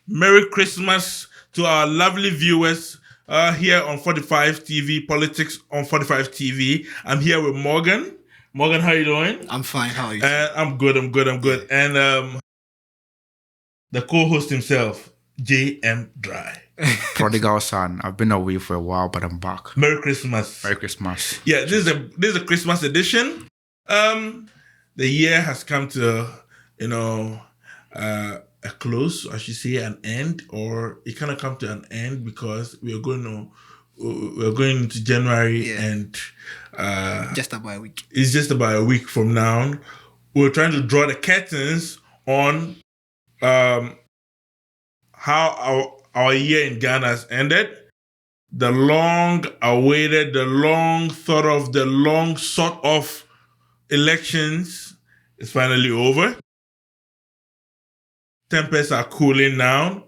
Merry Christmas to our lovely viewers here on 45 TV, Politics on 45 TV. I'm here with Morgan. Morgan, how you doing? I'm fine. How are you? I'm good. And the co-host himself, J.M. Drai. Prodigal son. I've been away for a while, but I'm back. Merry Christmas. Merry Christmas. Yeah, this is a Christmas edition. The year has come to, a close, I should say, an end, or it kind of come to an end because we're going into January and just about a week. It's just about a week from now. We're trying to draw the curtains on how our year in Ghana has ended. The long awaited, the long thought of, the long sought of elections is finally over. Tempests are cooling down.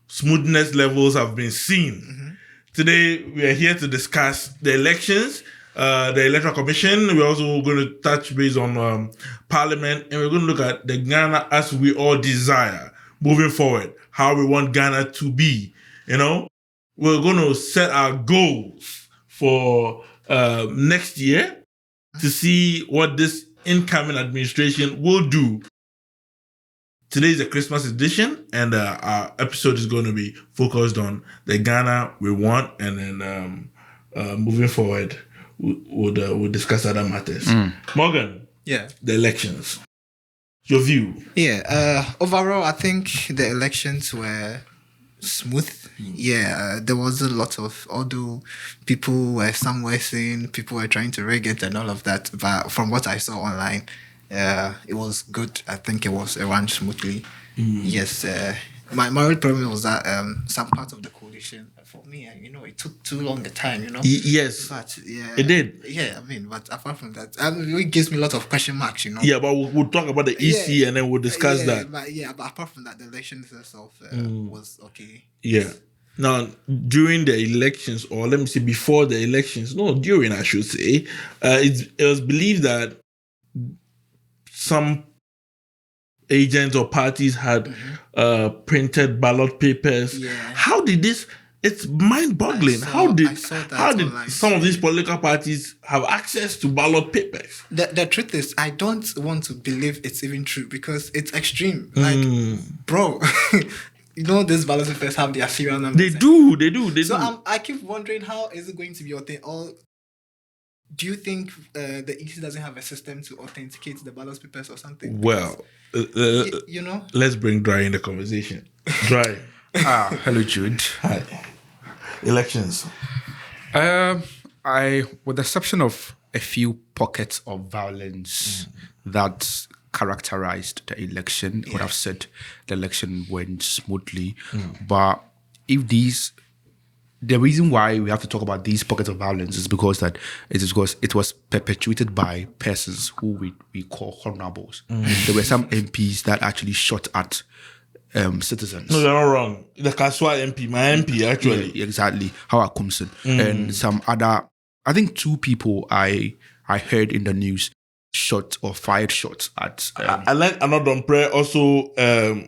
Smoothness levels have been seen. Mm-hmm. Today, we are here to discuss the elections, the Electoral Commission. We're also going to touch base on Parliament, and we're going to look at the Ghana as we all desire moving forward, how we want Ghana to be. We're going to set our goals for next year to see what this incoming administration will do. Today is a Christmas edition, and our episode is going to be focused on the Ghana we want, and then moving forward, we'll discuss other matters. Morgan, Yeah. the elections, your view? Yeah. Overall, I think the elections were smooth. Yeah. There was a lot of, although people were somewhere saying people were trying to rig it and all of that, but from what I saw online, it was good. I think it ran smoothly. Yes. My real problem was that some part of the coalition, for me, it took too long a time. Yes, but yeah, it did. Yeah, but apart from that, it gives me a lot of question marks. Yeah, but we'll talk about the EC and then we'll discuss that. But apart from that, the elections itself was okay. Yeah. Now, during the elections, or let me say before the elections, during I should say, it was believed that some agents or parties had printed ballot papers. Yeah. How did this? It's mind-boggling. How did some of these political parties have access to ballot papers? The truth is, I don't want to believe it's even true because it's extreme. Like, bro, these ballot papers have their serial numbers. They do. So I keep wondering, how is it going to be authentic? Do you think the EC doesn't have a system to authenticate the ballot papers or something? Well, let's bring Drai in the conversation. Drai. Hello, Jude. Hi. Elections. With the exception of a few pockets of violence that characterized the election, I would have said the election went smoothly. But the reason why we have to talk about these pockets of violence is because it was perpetuated by persons who we call honorables. There were some MPs that actually shot at citizens. No, they're not wrong. The Kaswa MP, my MP, actually. Yeah, exactly. Howard Kumson. And some other, I think 2 people I heard in the news fired shots at. I like another prayer also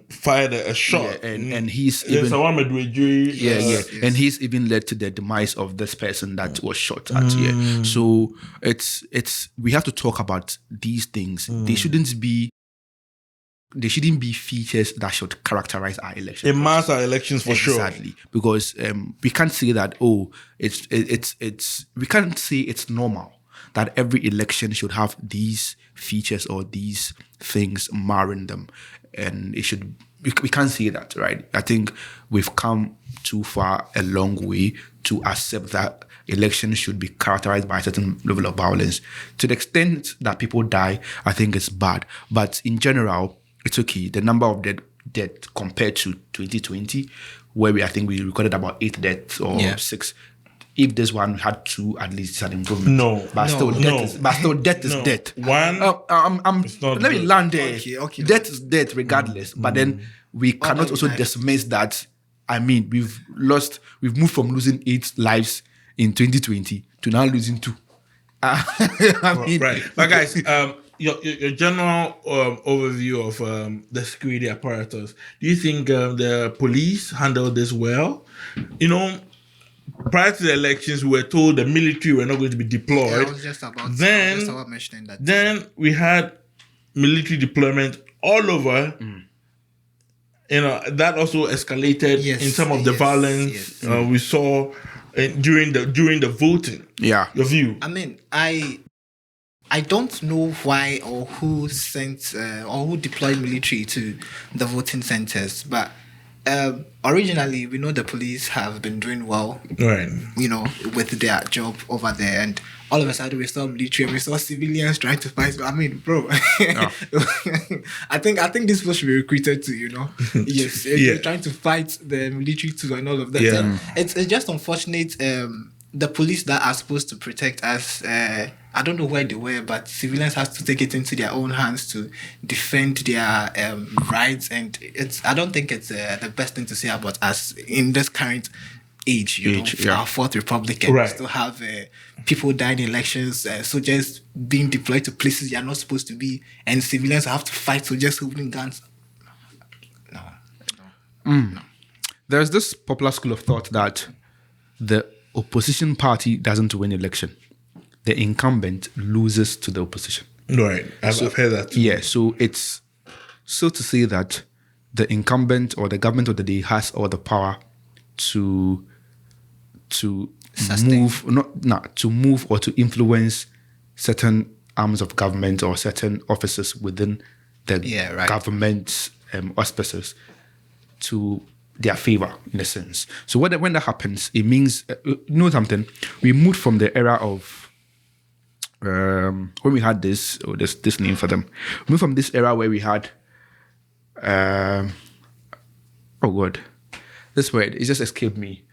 fired a shot. Yeah, and he's even. And he's even led to the demise of this person that was shot at. Yeah. So we have to talk about these things. They shouldn't be features that should characterize our elections. It marks our elections for sure. Exactly, because we can't say that. We can't say it's normal that every election should have these features or these things marring them, and we can't say that, right? I think we've come too far a long way to accept that elections should be characterized by a certain level of violence. To the extent that people die, I think it's bad, but in general, it's okay. The number of death compared to 2020, where I think we recorded about 8 deaths or 6. If this one had 2, at least it's an improvement. Still, death is death. One. Let me land there. Okay. Death is death, regardless. But then we cannot also dismiss that. I mean, we've moved from losing 8 lives in 2020 to now losing 2. Right. But guys, your general overview of the security apparatus. Do you think the police handled this well? Prior to the elections, we were told the military were not going to be deployed. Yeah, I was just about mentioning that. Then we had military deployment all over. That also escalated in some of the violence we saw during the voting. Yeah. Your view? I mean, I don't know why or who sent or who deployed military to the voting centers, but originally we know the police have been doing well, right? With their job over there, and all of a sudden we saw military and we saw civilians trying to fight. I mean, bro, I think these people should be recruited to, yes, they're trying to fight the military too and all of that. Yeah. It's just unfortunate. The police that are supposed to protect us, I don't know where they were, but civilians have to take it into their own hands to defend their rights, and I don't think it's the best thing to say about us in this current age. Our fourth republic, and we still have people dying in elections, soldiers being deployed to places they are not supposed to be, and civilians have to fight soldiers holding guns. No. There's this popular school of thought that the opposition party doesn't win election. The incumbent loses to the opposition. Right. I've heard that too. Yeah, so it's so to say that the incumbent or the government of the day has all the power to move or to influence certain arms of government or certain officers within the government's auspices to their favor, in a sense. So when that happens, it means, something, we moved from the era of, when we had this name for them, we moved from this era where we had, this word, it just escaped me.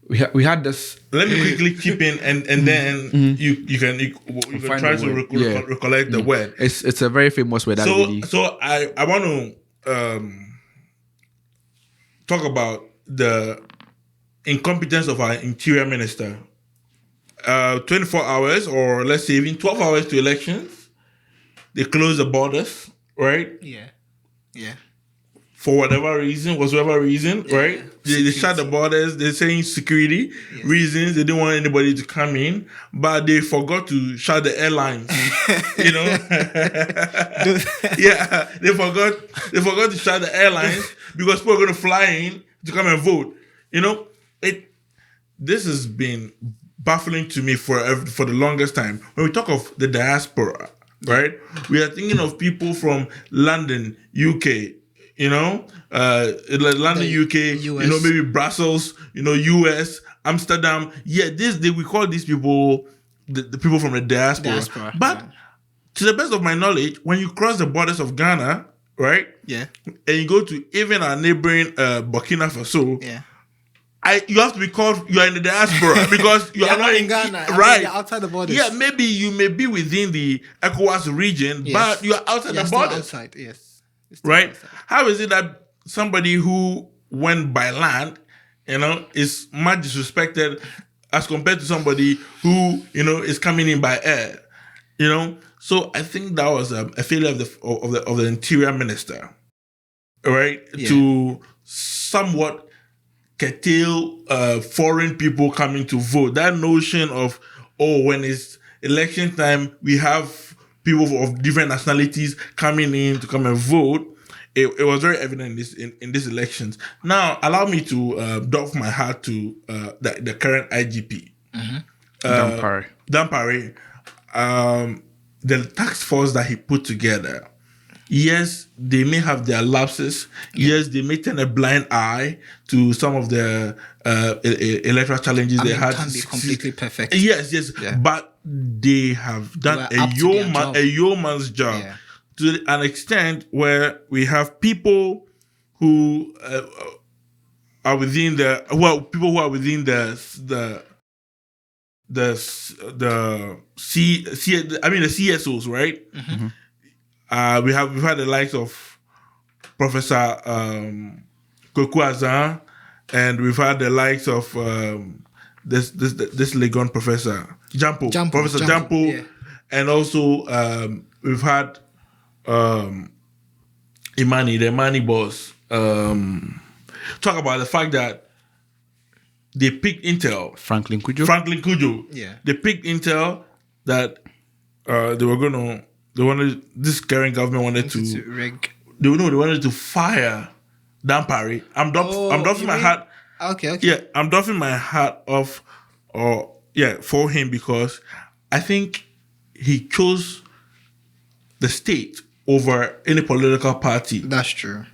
We had this. Let me quickly chip in, and then you can try to recollect the word. It's a very famous word. So I want to talk about the incompetence of our interior minister. 24 hours, or let's say even 12 hours to elections, they close the borders, right? Yeah. For whatsoever reason, right? They shut the borders. They're saying security reasons. They didn't want anybody to come in, but they forgot to shut the airlines. They forgot to shut the airlines because people are going to fly in to come and vote. This has been baffling to me for the longest time. When we talk of the diaspora, right? We are thinking of people from London, UK. London, UK, US. Maybe Brussels, US, Amsterdam. Yeah, we call these people the people from the diaspora. But to the best of my knowledge, when you cross the borders of Ghana, right? Yeah. And you go to even our neighboring Burkina Faso, you have to be called, you are in the diaspora because you are not in Ghana, right? You're outside the borders. Yeah, maybe you may be within the ECOWAS region, but you are outside the borders. Outside, yes. Right? How is it that somebody who went by land, is much disrespected as compared to somebody who, is coming in by air? So I think that was a failure of the interior minister, right? Yeah. To somewhat curtail foreign people coming to vote. That notion of, when it's election time, we have people of different nationalities coming in to come and vote. It was very evident in these elections. Now, allow me to doff my hat to the current IGP, Dampare. The task force that he put together, yes, they may have their lapses. Yes, they may turn a blind eye to some of the electoral challenges they had. Can't be completely perfect. Yes, but they have done a yeoman's job. Yeah. To an extent where we have people who are within the CSOs, right? Mm-hmm. We've had the likes of Professor Koku Azan, and we've had the likes of this Legon Professor Jampo, Professor Jampo, and also we've had Imani, the Imani boss, talk about the fact that they picked intel. Franklin Kujo. Yeah. They picked intel that this current government wanted to they wanted to fire Dan Parry. I'm doffing my hat. Okay. Yeah, I'm doffing my hat off for him because I think he chose the state over any political party. That's true.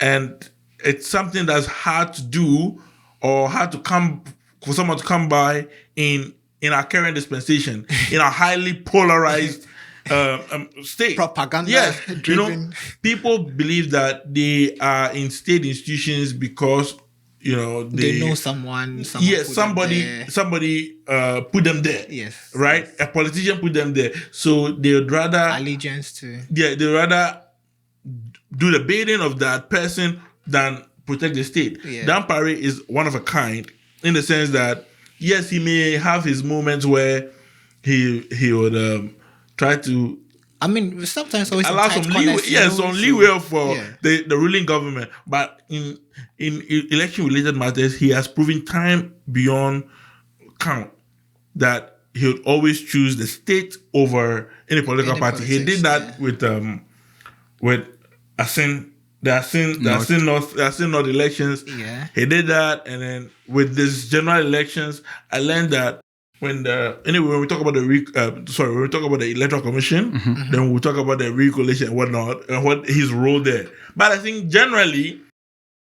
And it's something that's hard to do or hard to come for someone to come by in our current dispensation, in a highly polarized state. Propaganda. Yes, driven. People believe that they are in state institutions because they know someone. Yes, somebody put them there. Yes, right. A politician put them there, so they would rather allegiance to. Yeah, they would rather do the bidding of that person than protect the state. Yeah. Dan Parry is one of a kind in the sense that yes, he may have his moments where he would try to. I mean, sometimes always allow some leeway. Yes, some leeway for the ruling government, but in election-related matters, he has proven time beyond count that he would always choose the state over any political party. He did that with Asin, the Asin North elections. Yeah, he did that, and then with these general elections, I learned that when we talk about when we talk about the Electoral Commission, then we'll talk about the recoalition and whatnot and what his role there. But I think generally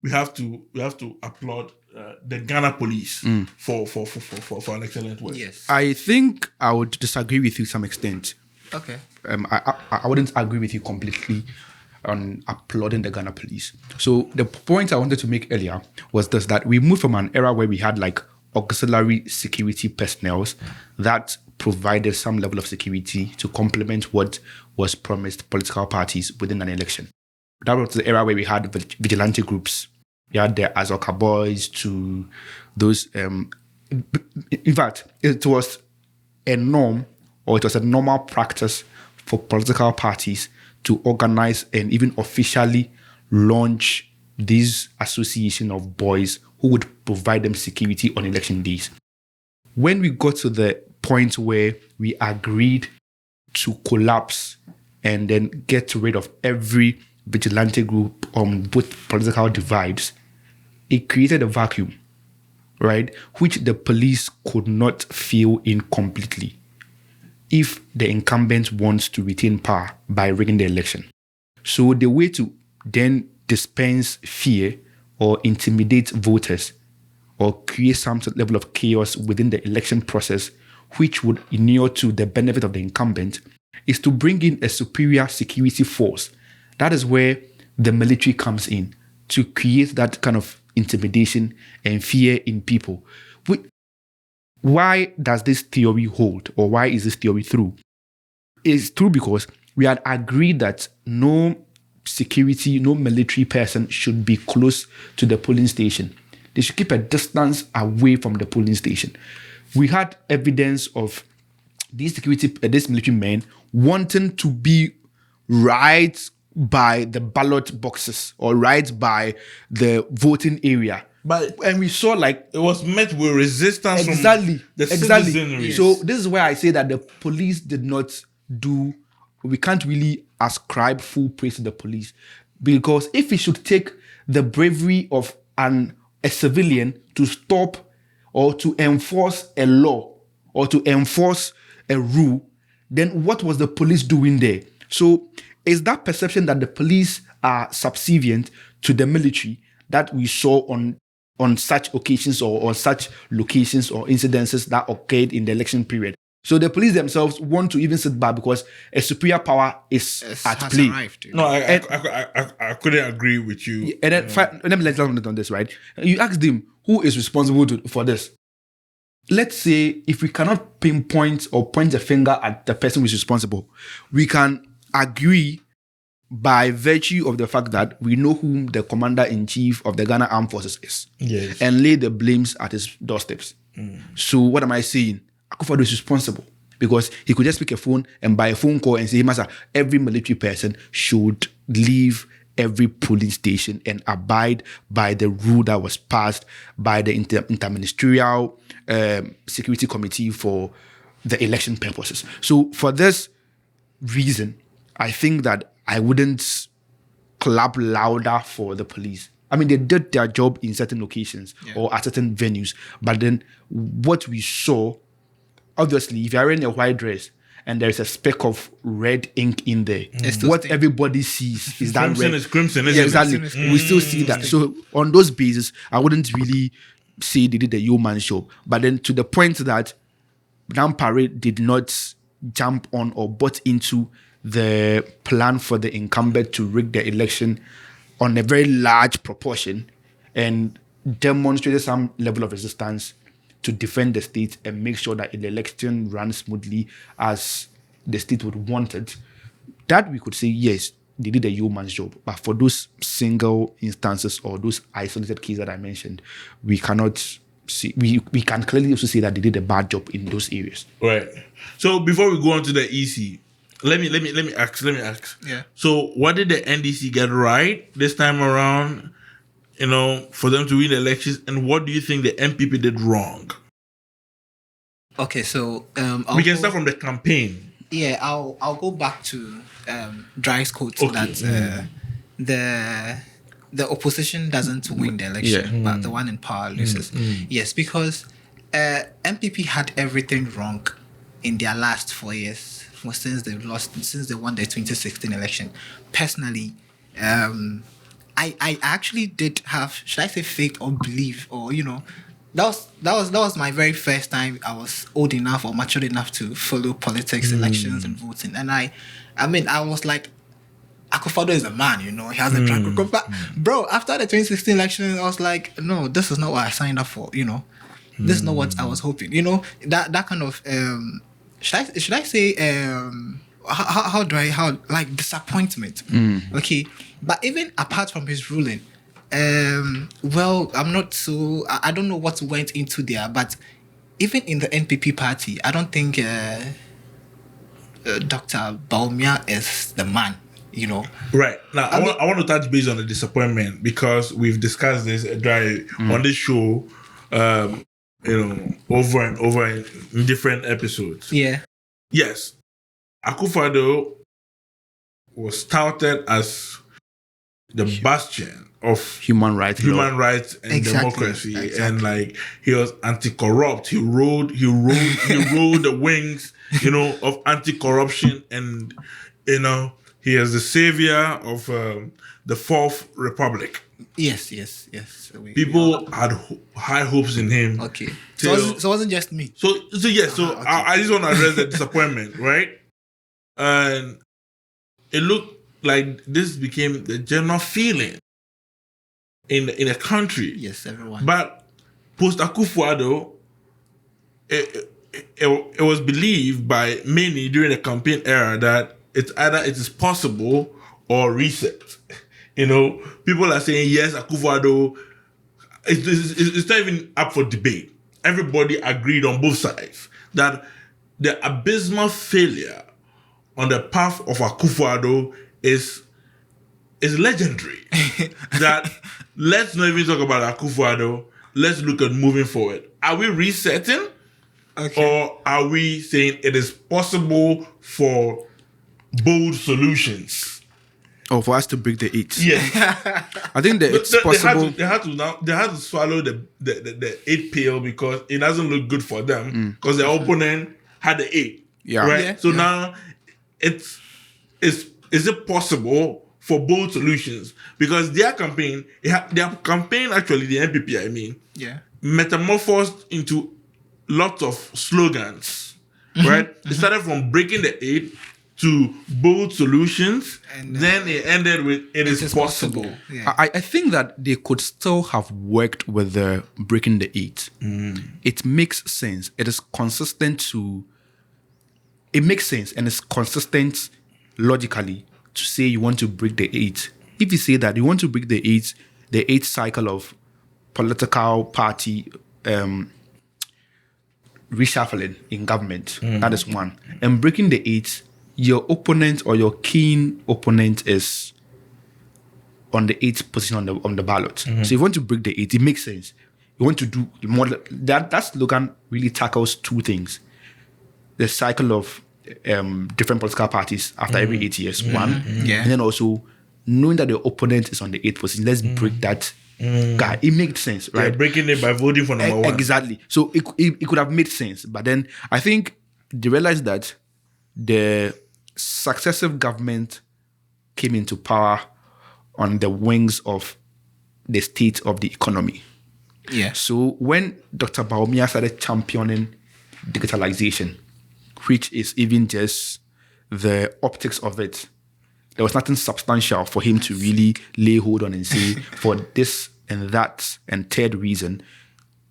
we have to applaud the Ghana police for an excellent work. Yes, I think I would disagree with you to some extent. Okay. I wouldn't agree with you completely on applauding the Ghana police. So the point I wanted to make earlier was this, that we moved from an era where we had like auxiliary security personnel that provided some level of security to complement what was promised political parties within an election. That was the era where we had vigilante groups. You had the Azoka boys to those. In fact, it was a norm, or it was a normal practice for political parties to organize and even officially launch this association of boys who would provide them security on election days. When we got to the point where we agreed to collapse and then get rid of every vigilante group on both political divides, it created a vacuum, right, which the police could not fill in completely if the incumbent wants to retain power by rigging the election. So the way to then dispense fear or intimidate voters or create some level of chaos within the election process, which would inure to the benefit of the incumbent, is to bring in a superior security force. That is where the military comes in, to create that kind of intimidation and fear in people. Why does this theory hold, or why is this theory true? It's true because we had agreed that no security, no military person should be close to the polling station. They should keep a distance away from the polling station. We had evidence of these military men wanting to be right by the ballot boxes or right by the voting area. And we saw like it was met with resistance from the citizenry. So this is where I say that the police did not do. We can't really ascribe full praise to the police, because if it should take the bravery of a civilian to stop or to enforce a law or to enforce a rule, then what was the police doing there? So is that perception that the police are subservient to the military that we saw on such occasions or on such locations or incidences that occurred in the election period? So the police themselves want to even sit back because a superior power is at play. Arrived, no, I couldn't agree with you. And then let me let on this, right? You ask them who is responsible for this. Let's say if we cannot pinpoint or point a finger at the person who is responsible, we can agree by virtue of the fact that we know whom the commander-in-chief of the Ghana Armed Forces is. And lay the blames at his doorsteps. So what am I saying? Akufo-Addo is responsible. because he could just pick a phone and by a phone call and say, Master, every military person should leave every polling station and abide by the rule that was passed by the interministerial security committee for the election purposes. So for this reason, I think that I wouldn't clap louder for the police. I mean, they did their job in certain locations or at certain venues, but then what we saw, obviously, if you're wearing a white dress and there's a speck of red ink in there, what everybody sees is that crimson red. is crimson, isn't Yeah, exactly. it? We still see that. So on those bases, I wouldn't really say they did a yeoman's job. But then to the point that Parade did not jump on or bought into the plan for the incumbent to rig the election on a very large proportion and demonstrated some level of resistance to defend the state and make sure that the election runs smoothly as the state would want it, that we could say, yes, they did a yeoman's job. But for those single instances or those isolated cases that I mentioned, we cannot see, we can clearly also say that they did a bad job in those areas. Right. So before we go on to the EC, let me ask. Yeah. So what did the NDC get right this time around, for them to win the elections, and what do you think the NPP did wrong? Okay, so we can start from the campaign. Yeah, I'll go back to Drai's quote that the opposition doesn't win the election, but the one in power loses. Yes, because NPP had everything wrong in their last 4 years since they won the 2016 election. Personally, I actually did have, should I say, faith or belief, or that was my very first time I was old enough or matured enough to follow politics, elections, and voting. And I was like, Akufo-Addo is a man, he has a track record. But bro, after the 2016 election, I was like, no, this is not what I signed up for. This is not what I was hoping. That kind of should I say how disappointment. Okay, but even apart from his ruling, well, I don't know what went into there, but even in the NPP party, I don't think Dr. Baumia is the man. Right. Now, I want to touch base on the disappointment, because we've discussed this Drai on this show, over and over in different episodes. Yeah. Yes. Akufo-Addo was touted as the bastion of human rights and democracy, and he was anti-corrupt. He rode the wings, of anti-corruption, and he is the savior of the Fourth Republic. Yes. People had high hopes in him. Okay. So it wasn't just me. So yes. Okay. I just want to address the disappointment, right? And it looked like this became the general feeling in the country. Yes, everyone. But post Akufo-Addo, it was believed by many during the campaign era that it's either it is possible or reset. People are saying yes, Akufo-Addo. It's not even up for debate. Everybody agreed on both sides that the abysmal failure on the path of Akufo-Addo is legendary. That let's not even talk about Akufo-Addo. Let's look at moving forward. Are we resetting? Okay. Or are we saying it is possible for bold solutions? Oh, for us to break the 8. Yeah. I think that it's possible. They had to swallow the 8 pill, because it doesn't look good for them, because their opponent had the 8. Yeah. Right? Yeah. So now is it possible for bold solutions? Because their campaign actually, the NPP, metamorphosed into lots of slogans, right? It started from breaking the 8 to bold solutions, and then it ended with it is possible. Yeah. I think that they could still have worked with the breaking the 8. It makes sense. It is consistent it makes sense, and it's consistent logically to say you want to break the 8. If you say that you want to break the 8 cycle of political party reshuffling in government. That is one. And breaking the 8, your opponent or your keen opponent is on the 8th position on the ballot. So if you want to break the 8, it makes sense. You want to do more. That slogan really tackles 2 things: the cycle of different political parties after every 8 years, one, and then also knowing that the opponent is on the 8th position. Let's break that guy. It makes sense, right? Yeah, breaking it by voting for number 1. Exactly. So it could have made sense, but then I think they realized that the successive government came into power on the wings of the state of the economy. Yeah. So when Dr. Bawumia started championing digitalization, which is even just the optics of it, there was nothing substantial for him to really lay hold on and say, for this and that and third reason,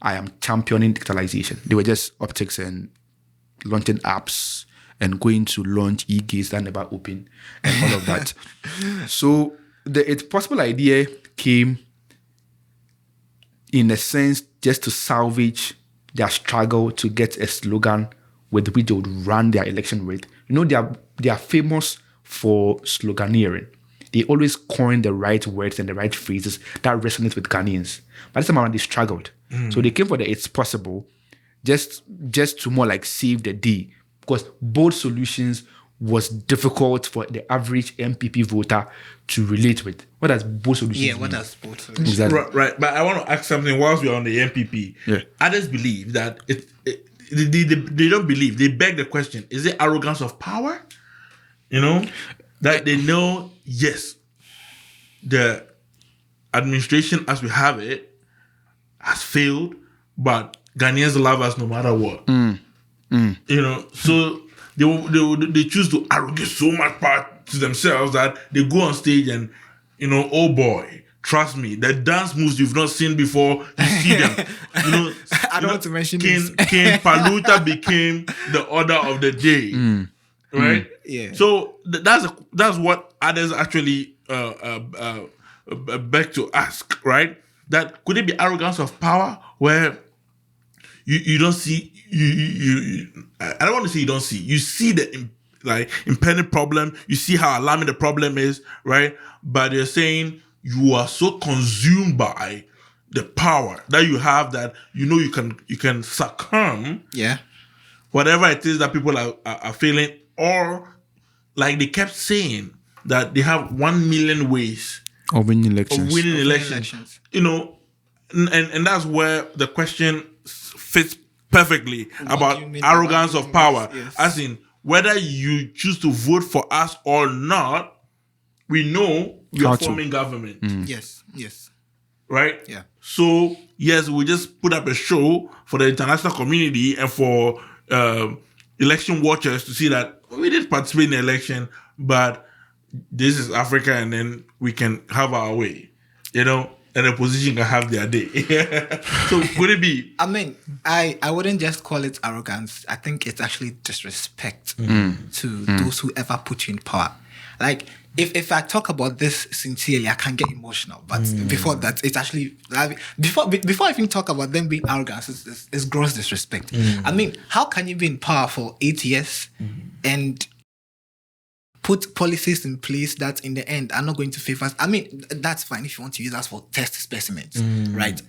I am championing digitalization. They were just optics and launching apps and going to launch e-gates that never open and all of that. So the possible idea came in a sense just to salvage their struggle to get a slogan with which they would run their election with. You know, they are famous for sloganeering. They always coin the right words and the right phrases that resonate with Ghanaians. But this time around, they struggled. So they came for the "it's possible" just to more like save the day, because both solutions was difficult for the average NPP voter to relate with. What does both solutions mean? What does both solutions Exactly. Right. But I want to ask something whilst we're on the NPP. Yeah. Others believe that they don't believe. They beg the question, is it arrogance of power? You know? That they know, yes, the administration as we have it has failed, but Ghanaians love us no matter what. You know, so they choose to arrogate so much power to themselves that they go on stage and, you know, oh boy, trust me, the dance moves you've not seen before, you see them. You know, I don't want to mention King Paluta became the order of the day, right? Yeah. So that's what others actually beg to ask, right? That could it be arrogance of power where you don't see I don't want to say you don't see. You see the impending problem. You see how alarming the problem is, right? But they're saying you are so consumed by the power that you have that you know you can succumb whatever it is that people are feeling, or like they kept saying that they have 1 million ways Of winning elections. elections. You know, and that's where the question fits perfectly about do you mean arrogance by of power. yes. As in, whether you choose to vote for us or not, we know we How are to. forming government, Yes. right? Yeah. So, yes, we just put up a show for the international community and for election watchers to see that we did participate in the election, but this is Africa and then we can have our way, you know, and the opposition can have their day. So could it be? I mean, I wouldn't just call it arrogance. I think it's actually disrespect to those who ever put you in power. Like, if I talk about this sincerely, I can get emotional. But before that, it's actually before I even talk about them being arrogant, it's gross disrespect. I mean, how can you be in power for 8 years and put policies in place that in the end are not going to favor us? I mean, that's fine if you want to use us for test specimens, right?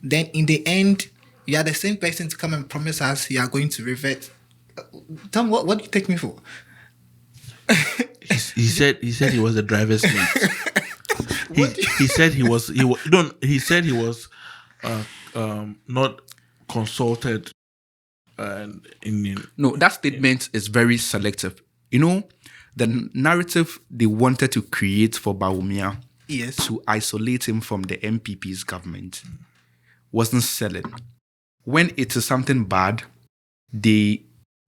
Then in the end, you are the same person to come and promise us you are going to revert. Tom, what do you take me for? He said he was the driver's mate. He said he was not consulted. No, that statement is very selective. You know, the narrative they wanted to create for Bawumia to isolate him from the NPP's government wasn't selling. When it is something bad, they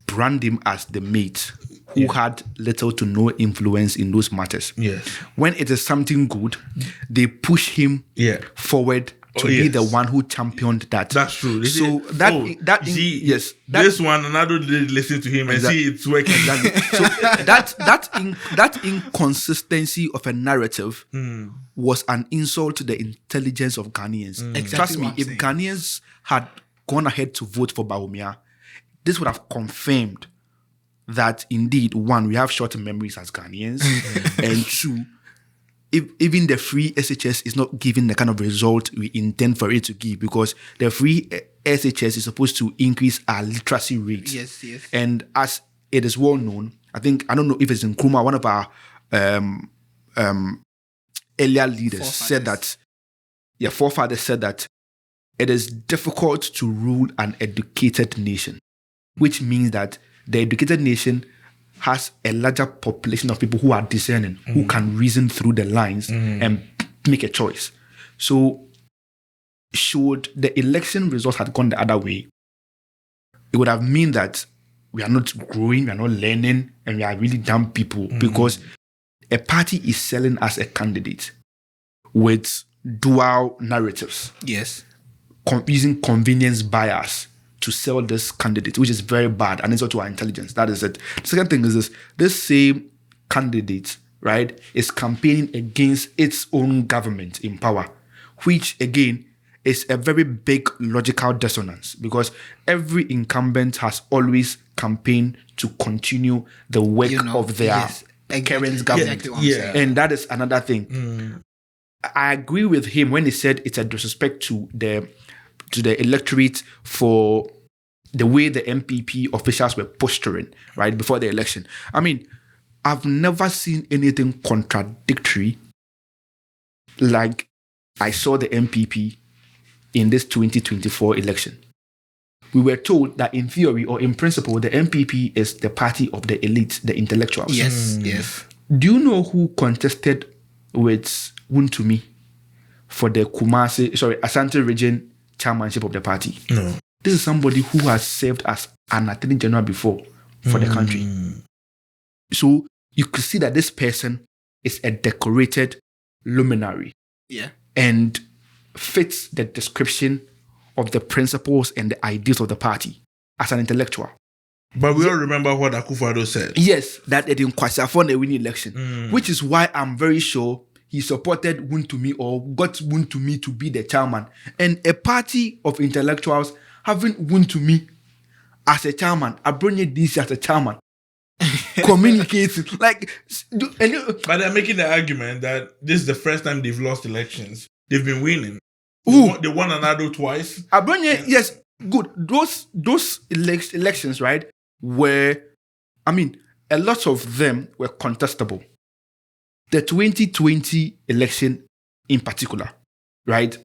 brand him as the mate who had little to no influence in those matters. Yes. When it is something good, they push him forward to be the one who championed that. That's true. So this one, another did listen to him and see it's working. Exactly. So that inconsistency of a narrative was an insult to the intelligence of Ghanaians. Exactly Trust me, what I'm if saying. Ghanaians had gone ahead to vote for Bawumia, this would have confirmed that indeed, one, we have short memories as Ghanaians, and two, if even the free SHS is not giving the kind of result we intend for it to give, because the free SHS is supposed to increase our literacy rate. Yes. And as it is well known, I don't know if it's in Nkrumah, one of our earlier leaders said that, forefathers said that it is difficult to rule an educated nation, which means that the educated nation has a larger population of people who are discerning, who can reason through the lines and make a choice. So, should the election results had gone the other way, it would have mean that we are not growing, we are not learning, and we are really dumb people, because a party is selling as a candidate with dual narratives. Yes. Using convenience bias to sell this candidate, which is very bad, and it's also our intelligence. That is it. The second thing is this same candidate, right, is campaigning against its own government in power, which again is a very big logical dissonance, because every incumbent has always campaigned to continue the work of their current government. And that is another thing. I agree with him when he said it's a disrespect to the electorate for the way the NPP officials were posturing right before the election. I mean, I've never seen anything contradictory like I saw the NPP in this 2024 election. We were told that in theory or in principle, the NPP is the party of the elite, the intellectuals. Yes. Do you know who contested with Wuntumi for the Asante region chairmanship of the party? No. This is somebody who has served as an attorney general before for the country. So you could see that this person is a decorated luminary. Yeah. And fits the description of the principles and the ideals of the party as an intellectual. But we all remember what Akufo-Addo said. Yes, that it didn't qualify the winning election, which is why I'm very sure he supported Wuntumi or got Wuntumi to be the chairman. And a party of intellectuals having Wuntumi as a chairman, Abronye DC as a chairman, communicating but they're making the argument that this is the first time they've lost elections. They've been winning. They won another twice. Abronye, yes, good. Those elections, right, were, I mean, a lot of them were contestable. The 2020 election in particular, right?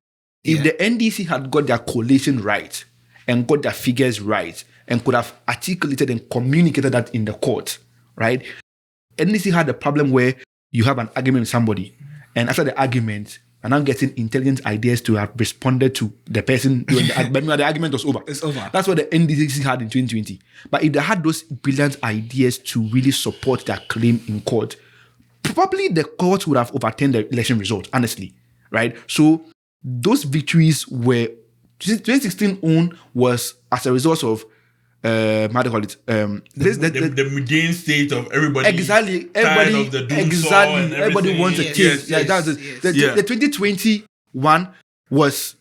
If the NDC had got their coalition right and got their figures right and could have articulated and communicated that in the court, right? NDC had a problem where you have an argument with somebody, and after the argument, and I'm getting intelligent ideas to have responded to the person doing the argument was over. It's over. That's what the NDC had in 2020. But if they had those brilliant ideas to really support their claim in court, probably the court would have overturned the election result, honestly, right? So those victories were 2016 own was as a result of how do you call it? The mundane state of everybody. Exactly. Everybody of the doom and everybody wants a change. That's it. The 2021 was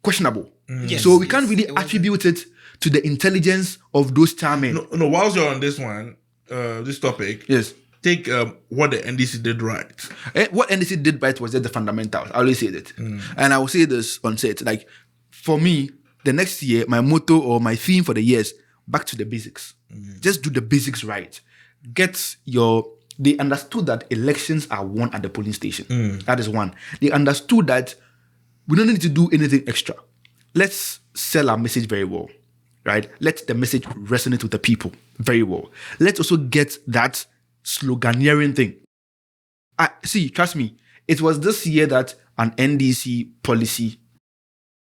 questionable. So we can't really attribute it to the intelligence of those chairmen. No, whilst you're on this one, this topic, yes. Take what the NDC did right. What NDC did right was just the fundamentals. I always say that. And I will say this on set. Like, for me, the next year, my motto or my theme for the year is back to the basics. Just do the basics right. They understood that elections are won at the polling station. That is one. They understood that we don't need to do anything extra. Let's sell our message very well, right? Let the message resonate with the people very well. Let's also get that sloganeering thing. Trust me, it was this year that an NDC policy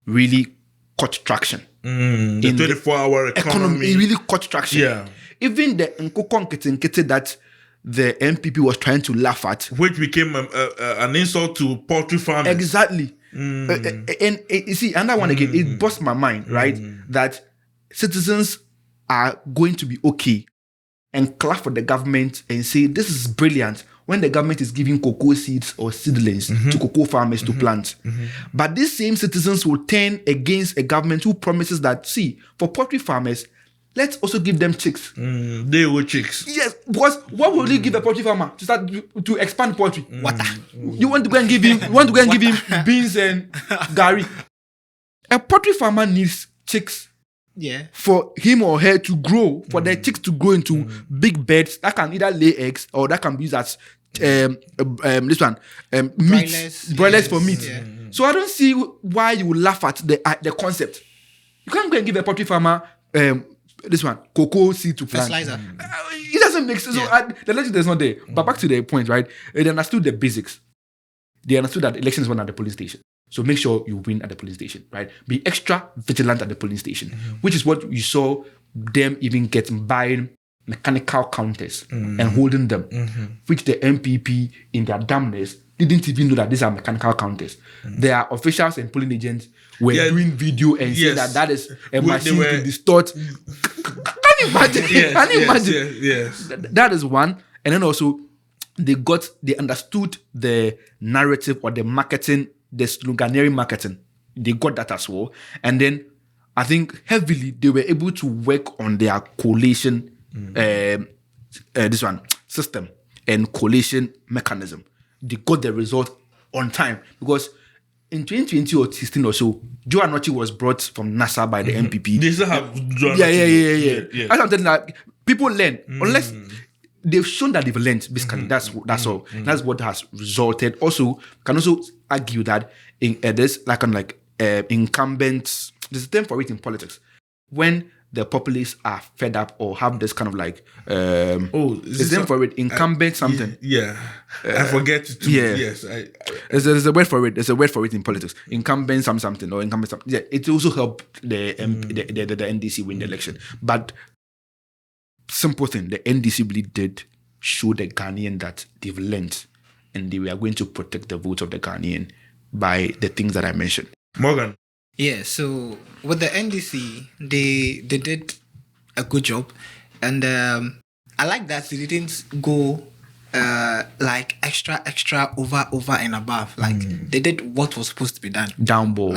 really caught traction. The 24-hour economy. It really caught traction. Yeah. Even the Nkoko that the NPP was trying to laugh at. Which became an insult to poultry farmers. Exactly. And you see, and that one again, it bust my mind, right? That citizens are going to be okay and clap for the government and say, this is brilliant. when the government is giving cocoa seeds or seedlings to cocoa farmers to plant. But these same citizens will turn against a government who promises that, see, for poultry farmers, let's also give them chicks. They were chicks. Yes, because what will you give a poultry farmer to start to expand poultry? Water. You want to go and give him beans and gari. A poultry farmer needs chicks. Yeah. For him or her to grow, for their chicks to grow into big birds that can either lay eggs or that can be used as meat, broilers for meat. Yeah. So I don't see why you would laugh at the concept. You can't go and give a poultry farmer cocoa seed to plant. It doesn't make sense. Yeah. So the logic is not there. But back to the point, right? They understood the basics. They understood that elections won at the polling station. So make sure you win at the polling station, right? Be extra vigilant at the polling station, which is what you saw them even buying mechanical counters and holding them, which the NPP in their dumbness didn't even know that these are mechanical counters. Their officials and polling agents were doing video and saying that is a machine to distort. Can you imagine? Can you imagine? Yes. That is one. And then also, they understood the narrative or the marketing, the sloganeering marketing. They got that as well. And then I think heavily they were able to work on their collation system and collation mechanism. They got the result on time because in 2020 or 16 or so, Joe Anochi was brought from NASA by the NPP. They still have Joe Anochi. Yeah. That's something that people learn unless they've shown that they've learned. Basically, that's all. That's what has resulted. Also, can also argue that in there's incumbents. There's a term for it in politics when the populace are fed up or have this kind of there's a term for it, incumbent something. I forget to. Yes, there's a word for it. There's a word for it in politics. Incumbent something or incumbent something. Yeah, it also helped the NDC win the election. But simple thing, the NDC really did show the Ghanaian that they've learned and they were going to protect the votes of the Ghanaian by the things that I mentioned. Morgan. Yeah, so with the NDC, they did a good job. And I like that they didn't go extra over and above. They did what was supposed to be done. Down ball.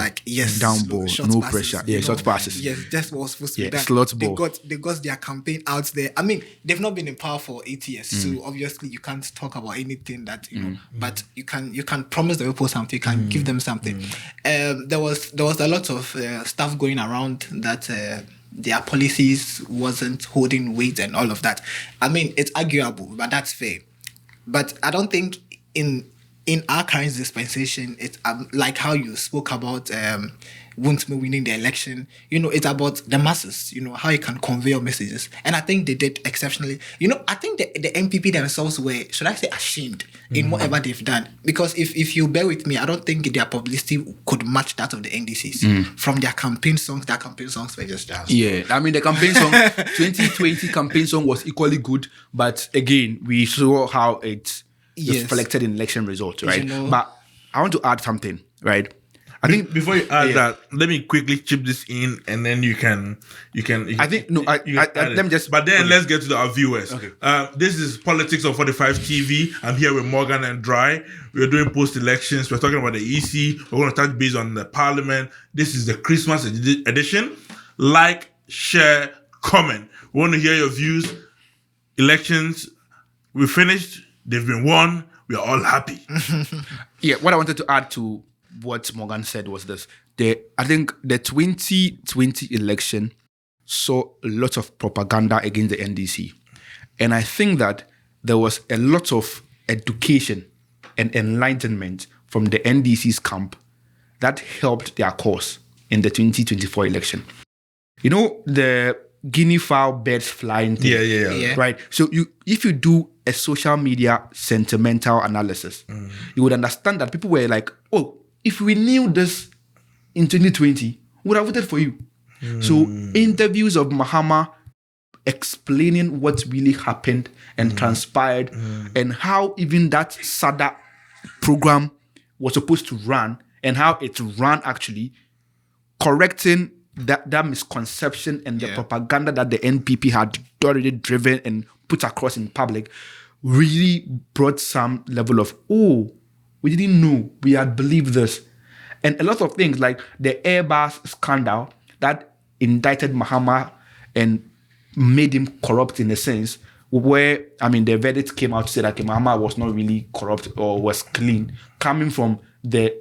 Down ball, no passes, pressure. Yeah, short passes. Yes, that's what was supposed to be done. Slot ball. They got their campaign out there. I mean, they've not been in power for 8 years, so obviously you can't talk about anything that but you can promise the people something, you can give them something. There was a lot of stuff going around that their policies wasn't holding weight and all of that. I mean, it's arguable, but that's fair. But I don't think in our current dispensation, it's like how you spoke about Wuntme winning the election. It's about the masses, how you can convey your messages. And I think they did exceptionally. I think the NPP themselves were, should I say, ashamed in whatever they've done. Because if you bear with me, I don't think their publicity could match that of the NDCs. From their campaign songs were just jazz. Yeah, I mean, the campaign song, 2020 campaign song was equally good. But again, we saw how it reflected in election results, right? But I want to add something, right? I think before you add that, let me quickly chip this in, and then you can. I think no. Let me just. But then let's get to our viewers. Okay. This is Politics on 45 TV. I'm here with Morgan and Drai. We're doing post-elections. We're talking about the EC. We're going to touch base on the Parliament. This is the Christmas edition. Like, share, comment. We want to hear your views. Elections, we finished. They've been won. We are all happy. Yeah. What I wanted to add to what Morgan said was this. I think the 2020 election saw a lot of propaganda against the NDC. And I think that there was a lot of education and enlightenment from the NDC's camp that helped their cause in the 2024 election. The guinea fowl birds flying thing. Yeah. Right? So if you do a social media sentimental analysis, you would understand that people were like, oh, if we knew this in 2020, we would have voted for you. So interviews of Mahama explaining what really happened and transpired and how even that SADA program was supposed to run and how it ran actually, correcting that misconception and the propaganda that the NPP had already driven and put across in public really brought some level of, oh, we didn't know, we had believed this. And a lot of things like the Airbus scandal that indicted Mahama and made him corrupt in a sense, where, I mean, the verdict came out to say that Mahama was not really corrupt or was clean, coming from the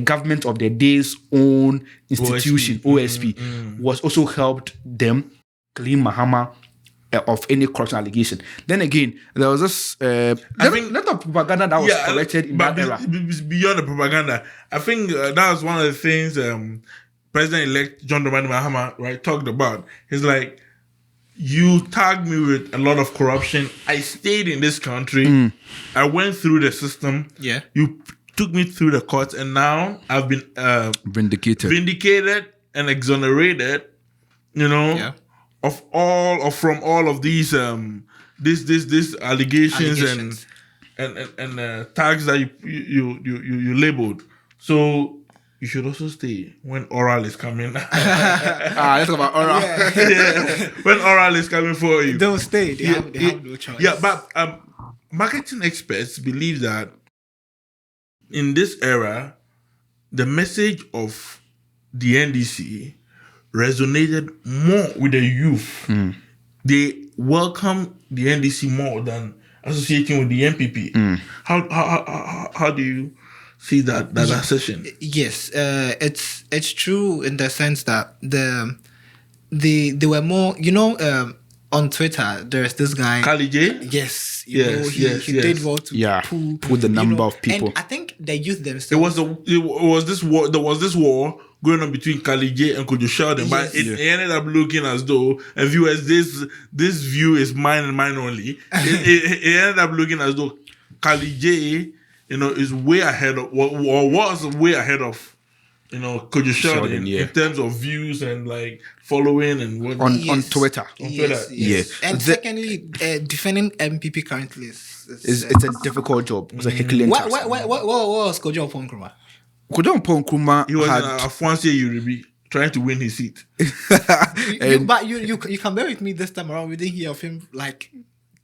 government of the day's own institution, OSP, was also helped them clean Mahama of any corruption allegation. Then again, there was this I think a lot of propaganda that was collected in that era. Beyond the propaganda, I think that was one of the things President-elect John Dramani Mahama, right, talked about. He's like, you tagged me with a lot of corruption. I stayed in this country. I went through the system. Yeah. You took me through the courts, and now I've been vindicated and exonerated. You know. Yeah. From all of these this allegations and tags that you labeled. So you should also stay when oral is coming. Let's talk about oral. Yeah. When oral is coming for you, don't stay. They have no choice. Yeah, but marketing experts believe that in this era, the message of the NDC resonated more with the youth. They welcome the NDC more than associating with the NPP. How do you see that assertion? Yes, it's true in the sense that they were more. On Twitter, there's this guy, Kali J. Yes, he did well to pull the number of people. And I think the youth themselves. There was this war going on between Kali J and Kojo Sheldon, but it ended up looking as though, and viewers, this view is mine and mine only. it ended up looking as though Kali J, is way ahead of, or was way ahead of, Kojo Sheldon in terms of views and like following and what on Twitter. Yes. And secondly, defending MPP currently it's a difficult job. It's a heckling task. What was Kojo Nkrumah? Kojo Nkrumah, he was in Afonso Uribe trying to win his seat. But you can bear with me this time around. We didn't hear of him like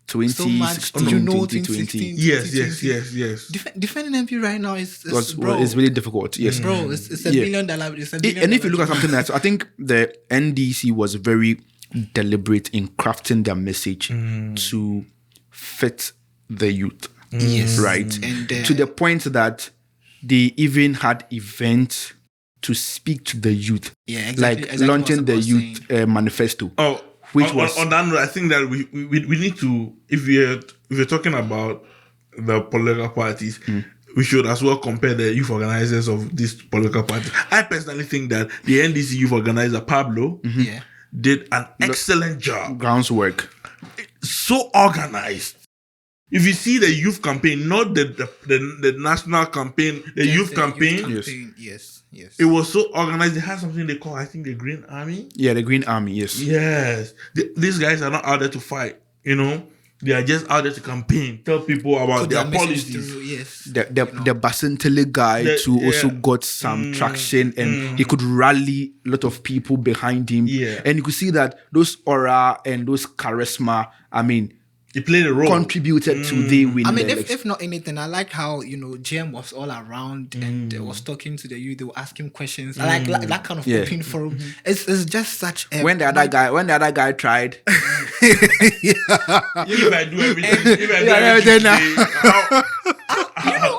2016, 2016. Yes. Defending MP right now is it's really difficult. Yes, bro. It's $1 billion. And if you look at something like, so I think the NDC was very deliberate in crafting their message to fit the youth. Yes, right. And to the point that they even had events to speak to the youth. Yeah, exactly. Like launching the youth manifesto. Oh. Which was on that note, I think that we need to, if we're talking about the political parties, we should as well compare the youth organizers of these political parties. I personally think that the NDC youth organizer Pablo did an excellent job. Groundwork. So organized. If you see the youth campaign, not the national campaign, the youth campaign. Yes. It was so organized. They had something they call, I think, the Green Army. Yeah, the Green Army, yes. Yes. These guys are not out there to fight, They are just out there to campaign, tell people about their policies. The Basintele guy also got some traction, and he could rally a lot of people behind him. Yeah. And you could see that those aura and those charisma, he played a role. Contributed to the winning. I mean, if not anything, I like how GM was all around and was talking to the youth. They were asking questions. I like that kind of open forum. It's just such. When the other guy tried. If I do everything,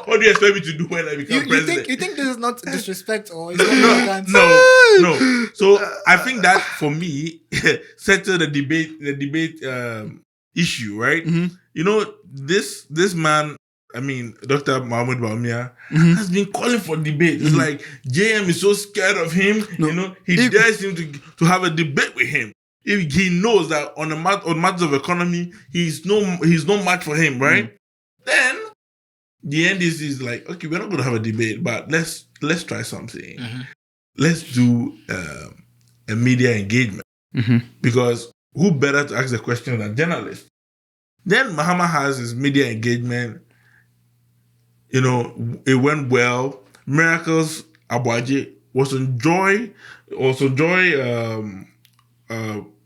what do you expect me to do when I become president? You think this is not disrespect or is not no. So I think that for me settled the debate issue, right? This man, Dr. Mahmoud Baumia, has been calling for debate. It's like JM is so scared of him, he dares him to have a debate with him. If he knows that on matters of economy, he's no match for him, right? Then the NDC is like, okay, we're not going to have a debate, but let's try something. Let's do a media engagement, because who better to ask the question than journalists? Then Mahama has his media engagement. It went well. Miracles Abuaje was on Joy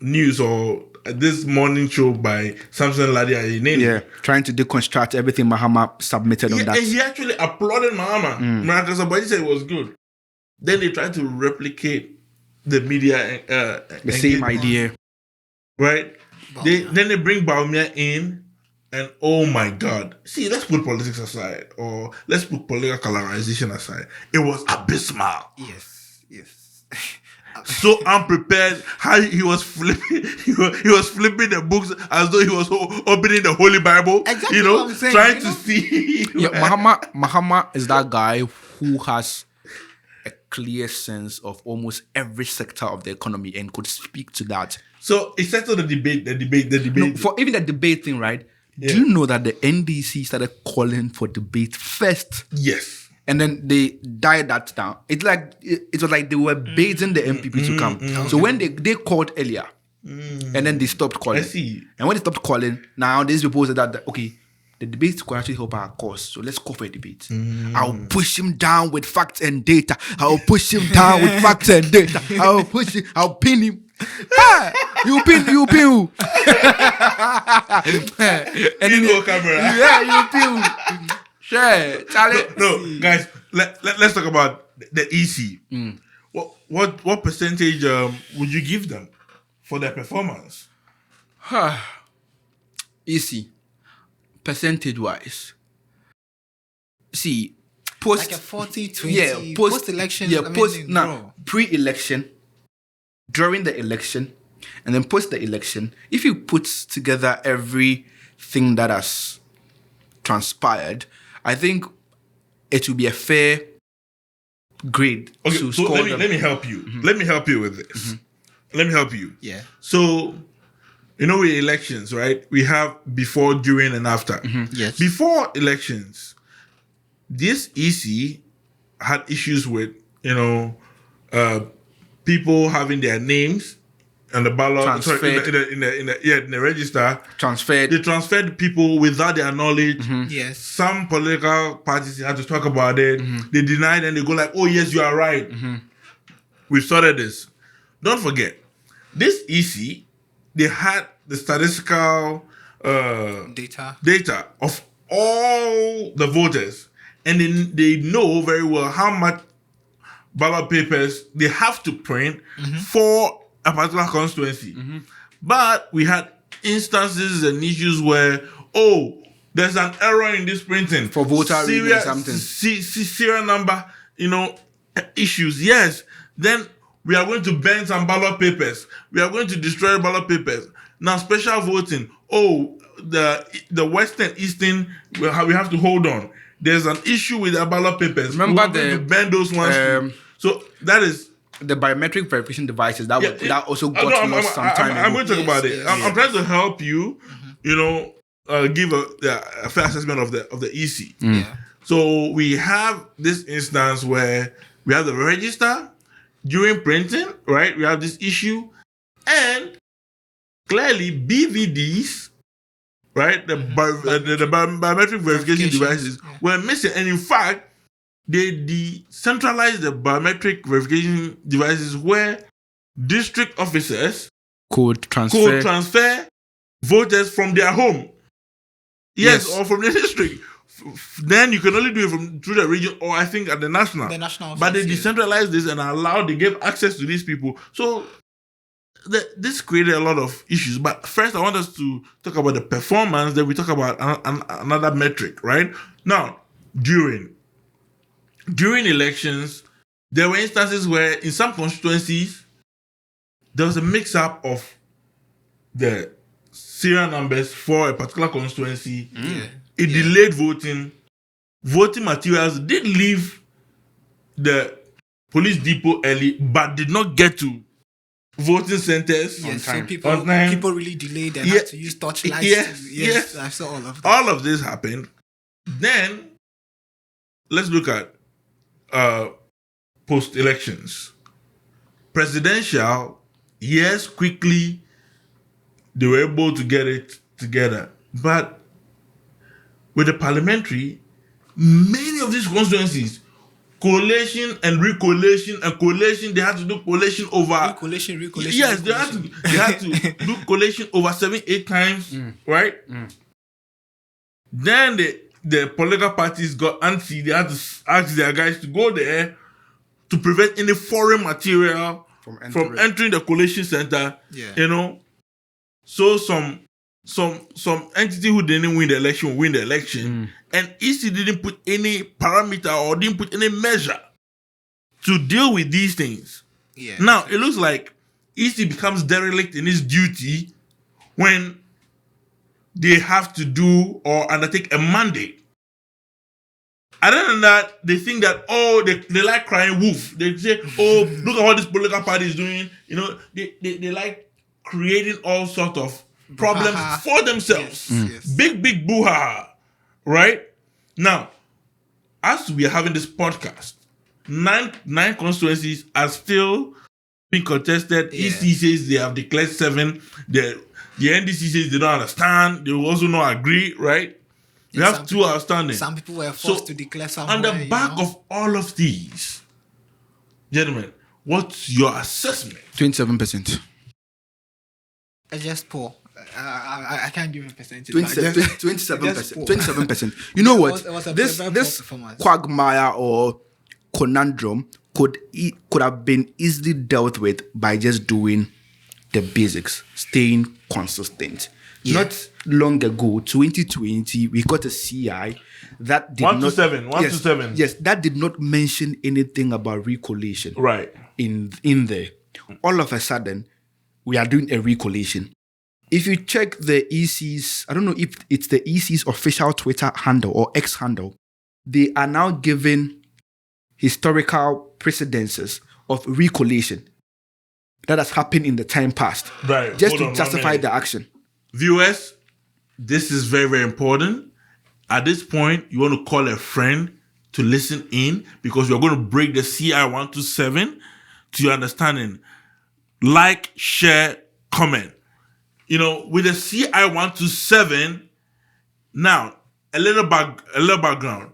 news or this morning show by Samson Ladi Ayinene. Yeah, trying to deconstruct everything Mahama submitted on that. And he actually applauded Mahama. Marcus Abadi said it was good. Then they tried to replicate the media The same idea. right? Then they bring Baumia in, and oh my God. See, let's put politics aside, or let's put political colorization aside. It was abysmal. Yes. So unprepared. How he was flipping, he was flipping the books as though he was opening the Holy Bible. Exactly you know, what I'm saying, trying you to know? see. Yeah, Mahama is that guy who has a clear sense of almost every sector of the economy and could speak to that. So it settled the debate. No, for even the debate thing, right? Yeah. Do you know that the NDC started calling for debate first? Yes. And then they died that down. It was like they were baiting the MPP to come. So when they called earlier, and then they stopped calling. I see. And when they stopped calling, now these people said that okay, the debate could actually help our cause. So let's call for a debate. I'll push him down with facts and data. I'll push him down with facts and data. I'll pin him. Ah, you pin who? And then Go camera. yeah, you pin who? Sure, Charlie. No, guys, let's talk about the EC. What percentage would you give them for their performance? Easy. Percentage wise. See, post Like a 40-20. yeah, Post-election. Yeah, bro. pre-election, during the election, and then post the election. If you put together everything that has transpired, I think it will be a fair grade Okay, to so score let them. me help you. Let me help you with this. Let me help you. Yeah. So, you know, with elections, right? We have before, during, and after. Yes. Before elections, this EC had issues with, people having their names on the ballot, sorry, in the register. Transferred. They transferred people without their knowledge. Yes. Some political parties had to talk about it. They denied and they go like, oh yes, you are right. We've sorted this. Don't forget, this EC, they had the statistical data of all the voters. And they know very well how much ballot papers they have to print for a particular constituency. But we had instances and issues where, there's an error in this printing. For voter reading something. Serial number, issues. Yes. Then we are going to burn some ballot papers. We are going to destroy ballot papers. Now, special voting. The Western, Eastern, we have to hold on. There's an issue with the ballot papers. Remember we are going to burn those ones. So that is the biometric verification devices that also got lost some time I'm ago. going to talk about it. I'm trying to help you, give a fair assessment of the EC. Yeah. So we have this instance where we have the register during printing, right? We have this issue, and clearly BVDs, right? The biometric verification devices were missing, and in fact, they decentralized the biometric verification devices where district officers Could transfer voters from their home. Yes, or from the district. Then you can only do it through the region, or I think at the national. But they decentralized this and they gave access to these people. So this created a lot of issues. But first, I want us to talk about the performance. Then we talk about another metric, right? Now, during elections, there were instances where in some constituencies, there was a mix-up of the serial numbers for a particular constituency. It delayed voting. Voting materials did leave the police depot early, but did not get to voting centers Yes, on so time. people really delayed and had to use torchlights. Yes. I saw all of that. All of this happened. Then, let's look at post-elections. Presidential, yes, quickly, they were able to get it together. But with the parliamentary, many of these constituencies collation and recollation and collation. They had to do collation over Recollation. Yes, they had to do collation over 7-8 times, right? Then the political parties got antsy. They had to ask their guys to go there to prevent any foreign material from entering the collation center. Yeah. You know, so some entity who didn't win the election will win the election, and EC didn't put any parameter or didn't put any measure to deal with these things. Yeah. Now it looks like EC becomes derelict in its duty when they have to do or undertake a mandate. Other than that, they think that, they like crying wolf. They say, look at what this political party is doing. You know, they like creating all sorts of problems for themselves. Yes. Big boo-ha-ha. Right? Now, as we are having this podcast, nine constituencies are still being contested. Yeah. EC says they have declared 7. The NDC says they don't understand. They will also not agree, right? We have 2 outstanding. Some people were forced to declare somewhere. On the back of all of these, gentlemen, what's your assessment? 27%. I just poor. I can't give a percentage. 27%. 27%. You know what? It was a This very poor performance. quagmire or conundrum could have been easily dealt with by just doing the basics, staying consistent. Yeah. Not long ago, 2020, we got a CI that did 1 not to 7. Yes, that did not mention anything about recollation. Right. In there. All of a sudden, we are doing a recollation. If you check the EC's, I don't know if it's the EC's official Twitter handle or X handle, they are now giving historical precedences of recollation that has happened in the time past. Right. Just Hold to on, justify 1 minute. the action. Viewers, this is very, very important. At this point, you want to call a friend to listen in because we're going to break the CI 127 to your understanding. Like, share, comment. You know, with the CI 127, now, a little background.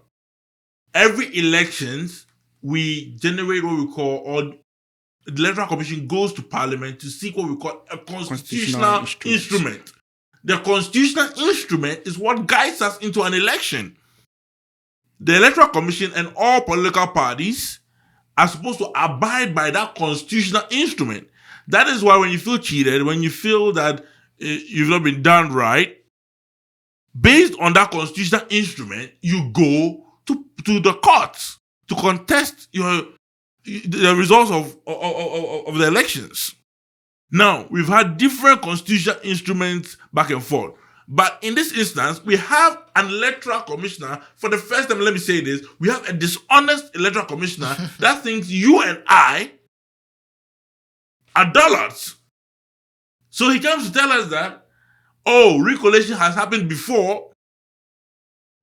Every elections, we generate what we call, or the Electoral Commission goes to Parliament to seek what we call a constitutional instrument. The constitutional instrument is what guides us into an election. The Electoral Commission and all political parties are supposed to abide by that constitutional instrument. That is why when you feel cheated, when you feel that you've not been done right, based on that constitutional instrument, you go to the courts to contest the results of the elections. Now, we've had different constitutional instruments back and forth. But in this instance, we have an electoral commissioner. For the first time, let me say this, we have a dishonest electoral commissioner that thinks you and I are dullards. So he comes to tell us that, recollation has happened before,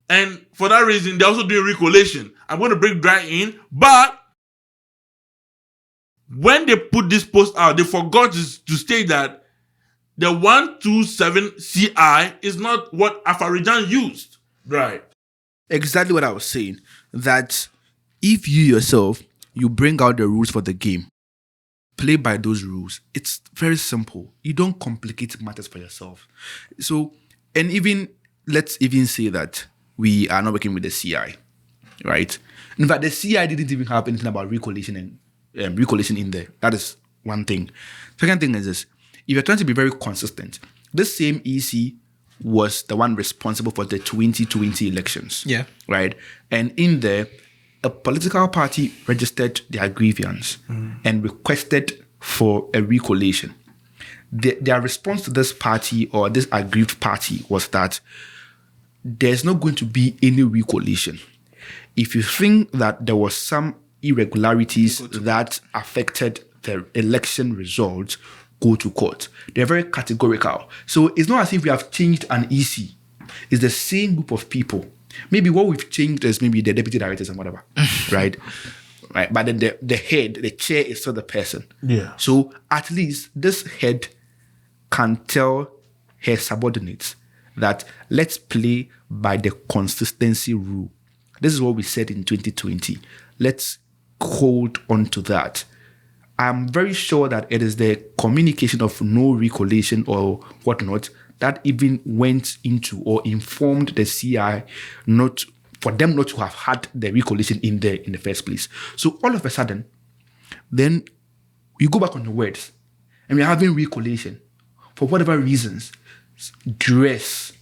and for that reason, they're also doing recollation. I'm going to bring Drai in, but when they put this post out, they forgot to state that the 127 CI is not what Afarijan used. Right. Exactly what I was saying. That if you yourself, you bring out the rules for the game, play by those rules. It's very simple. You don't complicate matters for yourself. So, and let's even say that we are not working with the CI, right? In fact, the CI didn't even have anything about recollation and recollation in there. That is one thing. Second thing is this. If you're trying to be very consistent, this same EC was the one responsible for the 2020 elections. Yeah. Right? And in there, a political party registered their grievance and requested for a recollation. Their response to this party or this aggrieved party was that there's not going to be any recollation. If you think that there was some irregularities that affected the election results, go to court. They're very categorical. So it's not as if we have changed an EC. It's the same group of people. Maybe what we've changed is maybe the deputy directors and whatever, right? Right. But then the head, the chair is still the person. Yeah. So at least this head can tell her subordinates that let's play by the consistency rule. This is what we said in 2020. let's hold on to that. I'm very sure that it is the communication of no recollection or whatnot that even went into or informed the CI not for them not to have had the recollection in the first place. So all of a sudden, then you go back on the words and we're having recollection for whatever reasons, duress,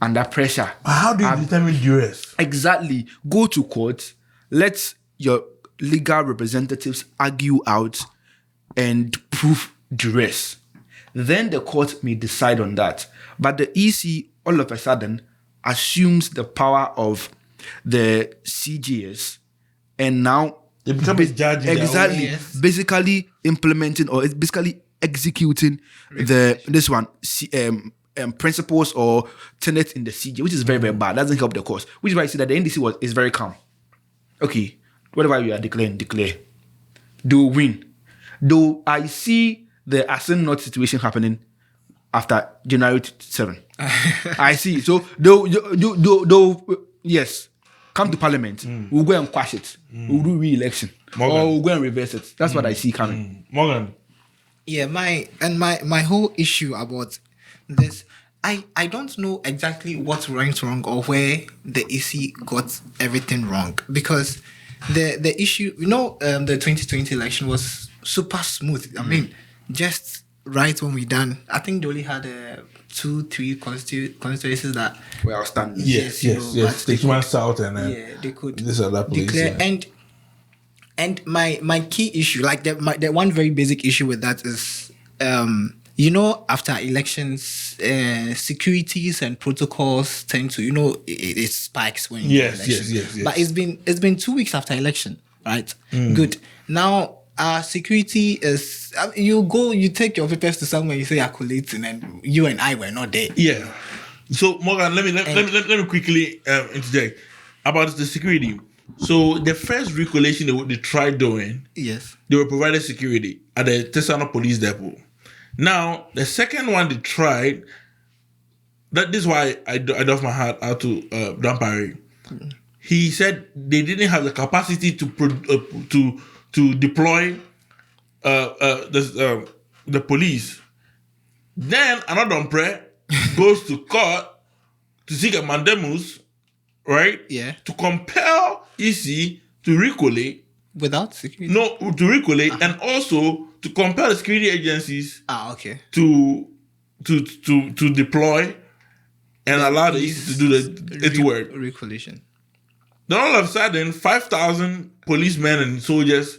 under pressure. How do you determine duress? Exactly. Go to court, let your legal representatives argue out and prove duress. Then the court may decide on that. But the EC all of a sudden assumes the power of the CJS and now They become a judge. exactly Yes. basically implementing or it's basically executing this one principles or tenets in the CJ, which is very, very bad. Doesn't help the cause. Which is why I see that the NDC is very calm. Okay, whatever you are declaring, declare. Do win. Though I see the Asin North situation happening after January 7. I see. So though yes, come to Parliament. We'll go and quash it. We'll do re-election. Or we'll go and reverse it. That's what I see coming. Morgan. Yeah, my whole issue about this, I don't know exactly what went wrong or where the EC got everything wrong, because the issue, the 2020 election was super smooth. I mean, just right when we done, I think they only had 2-3 constituencies that Well, outstanding. Yes. Stage 1 South and they could this other place. declare. And my key issue, like the one very basic issue with that is, after elections, securities and protocols tend to, it spikes when you Yes, election. yes. But it's been 2 weeks after election, right? Good. Now, security is, you take your papers to somewhere, you say collating, and you and I were not there. Yeah. So Morgan, let me quickly interject about the security. So the first recollection they tried doing, Yes. they were provided security at the Tesano Police Depot. Now the second one they tried, this is why I doff my hat out to Dampari. He said they didn't have the capacity to deploy the police. Then another Dampre goes to court to seek a mandamus, right? Yeah. To compel EC to recollate. Without security? No, to recollate and also to compel the security agencies Okay. to deploy and allow the EC to do its work. Recollection. Then all of a sudden, 5,000 policemen and soldiers,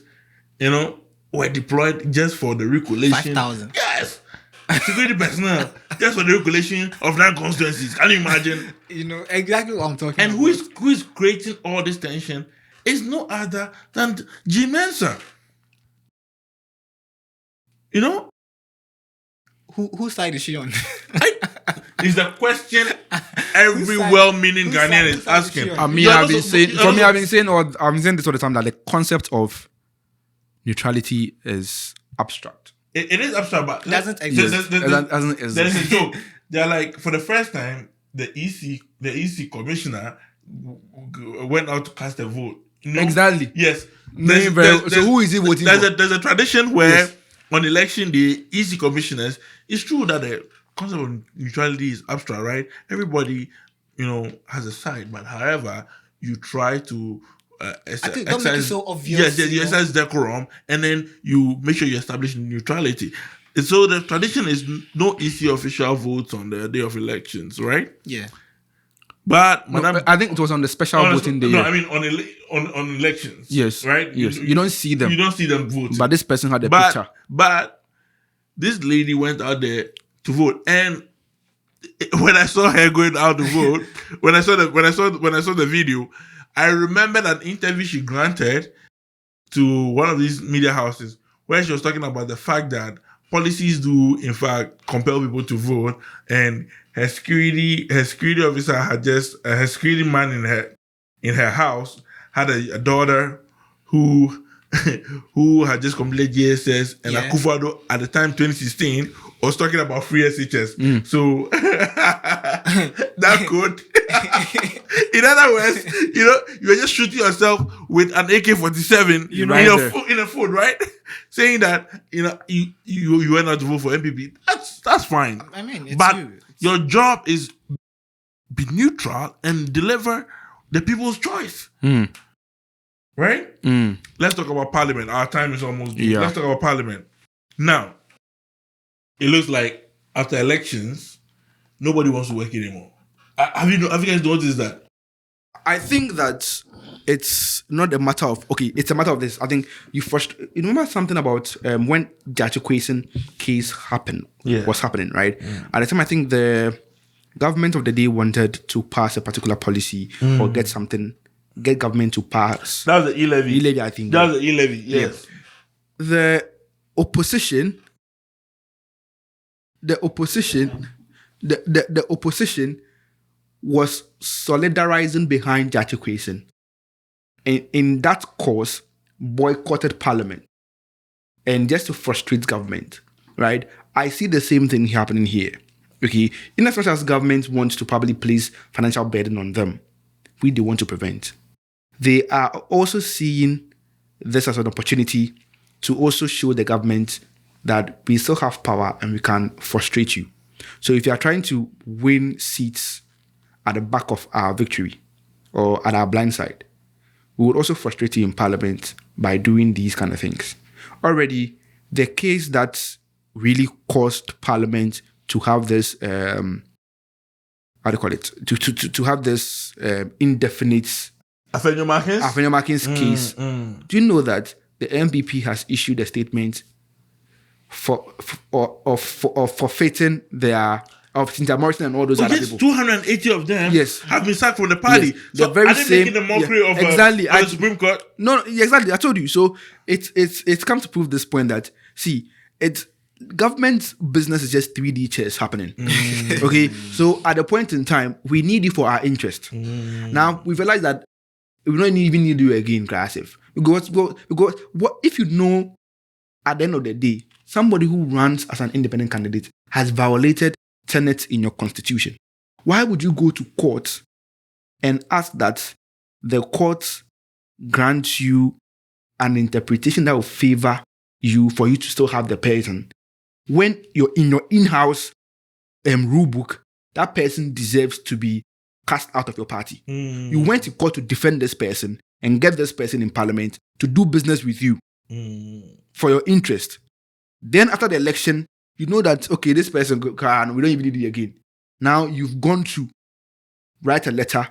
were deployed just for the recollection. 5,000? Yes. Security personnel just for the recollection of that constituencies. Can you imagine? Exactly what I'm talking And about. who is creating all this tension is no other than G Mensa. Whose side is she on? Is the question every well-meaning Ghanaian is asking. I've been saying this all the time, that the concept of neutrality is abstract. It is abstract, but Doesn't exist. There is a joke. They're like, for the first time, the EC commissioner went out to cast a vote. Exactly. Yes. So who is he voting for? There's a tradition where on election day, EC commissioners, it's true that the concept of neutrality is abstract, right? Everybody, has a side, but however, you try to don't make it so obvious. Yes, you exercise decorum, and then you make sure you establish neutrality. And so the tradition is no EC official votes on the day of elections, right? Yeah. But I think it was on the special voting day. No, I mean on elections. Yes. Right? Yes. You don't see them. You don't see them vote. But this person had a picture. But this lady went out there to vote, and when I saw her going out to vote, when I saw the video, I remembered an interview she granted to one of these media houses where she was talking about the fact that policies do in fact compel people to vote, and her security officer had just her security man in her house had a daughter who had just completed GSS, and Akufo-Addo at the time 2016 was talking about free SHS. So that could In other words, you're just shooting yourself with an AK-47 in a foot, right? Saying that you went out to vote for NPP. That's fine. I mean, it's but you. Your job is be neutral and deliver the people's choice. Right? Let's talk about Parliament. Our time is almost due. Yeah. Let's talk about Parliament. Now, it looks like after elections, nobody wants to work anymore. Have you guys noticed that? I think that it's not a matter of it's a matter of this. I think you remember something about when the Achikwesen case was happening, right? At the time, I think the government of the day wanted to pass a particular policy or get government to pass. That was the e-levy. E-levy, I think. That was the e-levy, yes. The opposition was solidarizing behind the Achikwesen. And in that cause, boycotted parliament. And just to frustrate government, right? I see the same thing happening here. Okay, in as much as government wants to probably place financial burden on them, they want to prevent. They are also seeing this as an opportunity to also show the government that we still have power and we can frustrate you. So if you are trying to win seats at the back of our victory or at our blind side, we would also frustrate you in parliament by doing these kind of things. Already, the case that really caused parliament to have this, to have this indefinite Afenyo-Markins case. Do you know that the NPP has issued a statement for forfeiting of Cynthia Morrison and all those other people? 280 of them have been sacked from the party. Yes. So the very are they making a mockery of the Supreme Court? No, exactly. I told you. So it's come to prove this point that, government business is just 3D chess happening. Okay? So at a point in time, we need you for our interest. Now, we realize that we don't even need you again, Grassive. What if you know at the end of the day, somebody who runs as an independent candidate has violated tenets in your constitution? Why would you go to court and ask that the court grant you an interpretation that will favor you for you to still have the person, when you're in your in-house rule book, that person deserves to be cast out of your party? You went to court to defend this person and get this person in parliament to do business with you for your interest. Then after the election, you know that, this person, we don't even need it again. Now you've gone to write a letter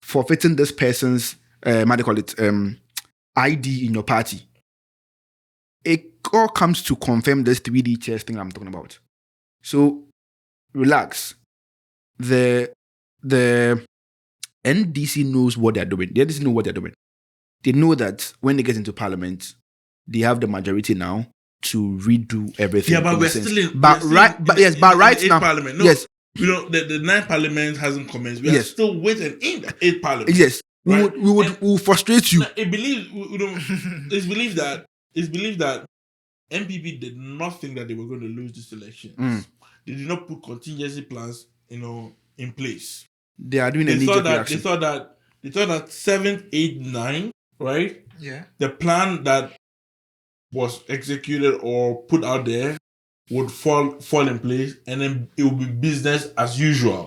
forfeiting this person's, ID in your party. It all comes to confirm this 3D chess thing I'm talking about. So, relax. The NDC knows what they're doing. The NDC know what they're doing. They know that when they get into parliament, they have the majority now to redo everything. Yeah, but we're still in right now, parliament. No, yes. The 9th parliament hasn't commenced. We are still waiting in the 8th parliament. Yes, right? we would frustrate you. It's believed that NPP did not think that they were going to lose this election. They did not put contingency plans, in place. They are doing a knee-jerk reaction. They thought that 7, 8, 9, right? Yeah. The plan that was executed or put out there would fall in place, and then it would be business as usual.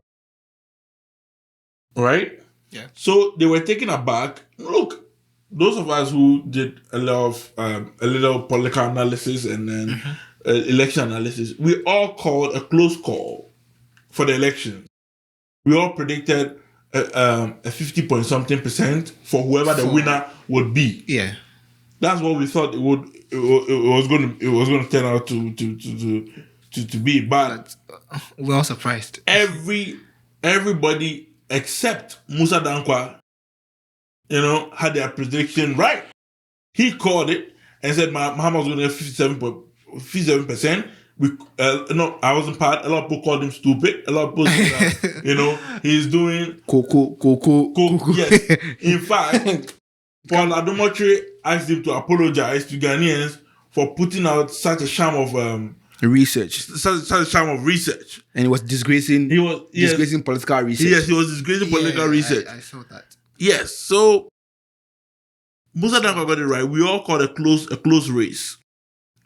Right? Yeah. So they were taken aback. Look, those of us who did a little political analysis and then election analysis, we all called a close call for the election. We all predicted a 50-point-something% for whoever the winner would be. Yeah. That's what we thought it was going to turn out to be. But we're all surprised. Everybody except Musa Dankwa, had their prediction right. He called it and said Muhammad was going to get 57%. I wasn't part. A lot of people called him stupid. A lot of people said he's doing coco. Yes. In fact, Paul Adomotri asked him to apologize to Ghanaians for putting out such a sham of Research. such a sham of research. And he was disgracing political research. Yes, he was disgracing political research. I saw that. Yes, so Musa Danko got it right. We all called a close race.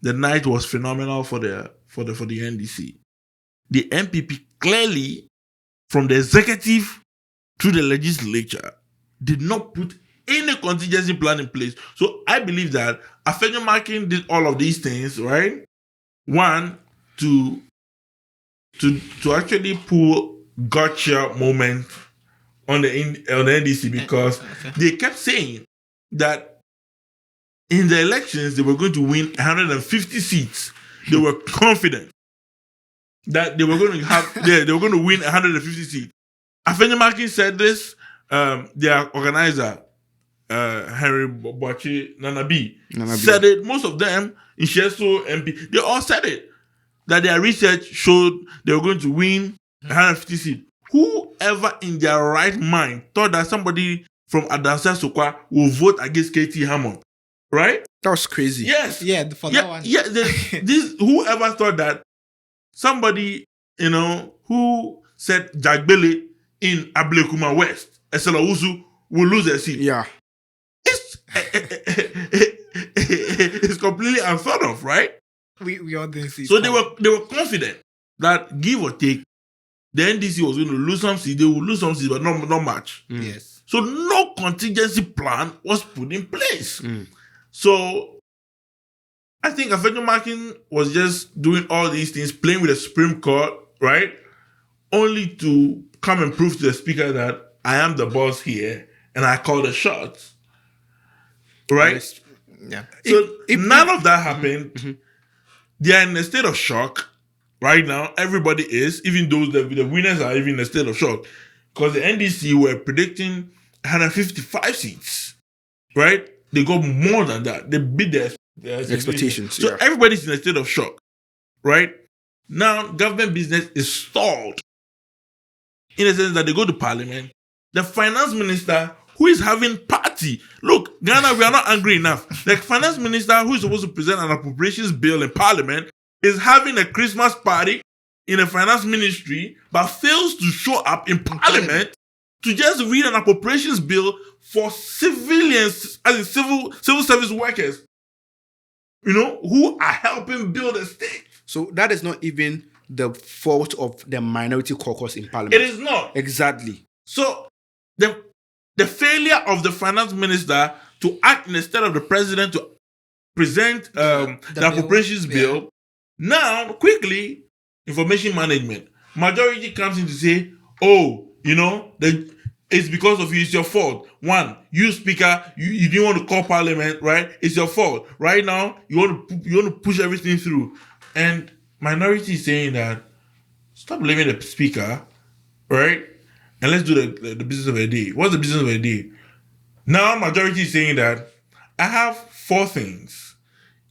The night was phenomenal for the NDC. The NPP clearly, from the executive to the legislature, did not put any contingency plan in place. So I believe that Afenyo Markin did all of these things, right? One, to actually pull gotcha moment on the NDC, because they kept saying that in the elections they were going to win 150 seats. They were confident that they were going to win 150 seats. Afenyo Markin said this. Their organizer, Henry Boachi Nanabi, said it. Most of them, Insheso, MP, they all said it. That their research showed they were going to win 150 seats. Whoever in their right mind thought that somebody from Adansa Sokwa will vote against KT Hammond, right? That was crazy. Yes. Yeah, for that one. Yeah, whoever thought that somebody, who said Jagbele in Ablekuma West, Esela Uzu, will lose their seat. Yeah. It's completely unthought of, right? We all didn't see. So they were confident that, give or take, the NDC was going to lose some seats. They would lose some seats, but not much. Yes. So no contingency plan was put in place. So I think Afenyo Markin was just doing all these things, playing with the Supreme Court, right? Only to come and prove to the speaker that I am the boss here and I call the shots. Right? Yeah. So if none of that happened, they are in a state of shock right now. Everybody is, even those the winners are even in a state of shock, because the NDC were predicting 155 seats, right? They got more than that. They beat their expectations. So everybody's in a state of shock, right? Now, government business is stalled in the sense that they go to parliament. The finance minister, who is having party. Look, Ghana, we are not angry enough. The finance minister, who is supposed to present an appropriations bill in parliament, is having a Christmas party in the finance ministry, but fails to show up in parliament to just read an appropriations bill for civilians, as in civil service workers, who are helping build a state. So that is not even the fault of the minority caucus in parliament. It is not. Exactly. So the failure of the finance minister to act instead of the president to present the appropriations bill. Now, quickly, information management. Majority comes in to say, it's because of you, it's your fault. One, you speaker, you didn't want to call parliament, right? It's your fault. Right now, you want to push everything through. And minority is saying that, stop blaming the speaker, right? And let's do the business of a day. What's the business of a day? Now, majority is saying that I have 4 things.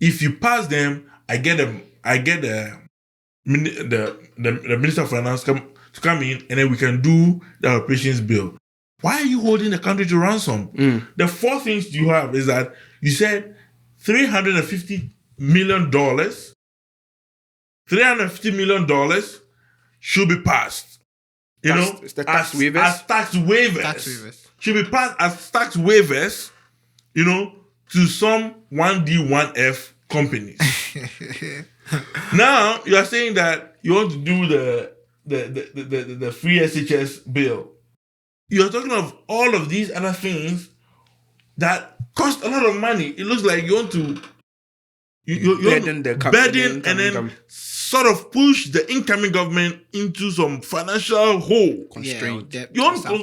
If you pass them, I get the Minister of Finance to come in, and then we can do the appropriations bill. Why are you holding the country to ransom? The 4 things you have is that you said $350 million should be passed. Tax waivers? As tax waivers. Should be passed as tax waivers, to some 1D, 1F companies. Now, you are saying that you want to do the free SHS bill. You're talking of all of these other things that cost a lot of money. It looks like you want to burden and then sort of push the incoming government into some financial hole. Constraint.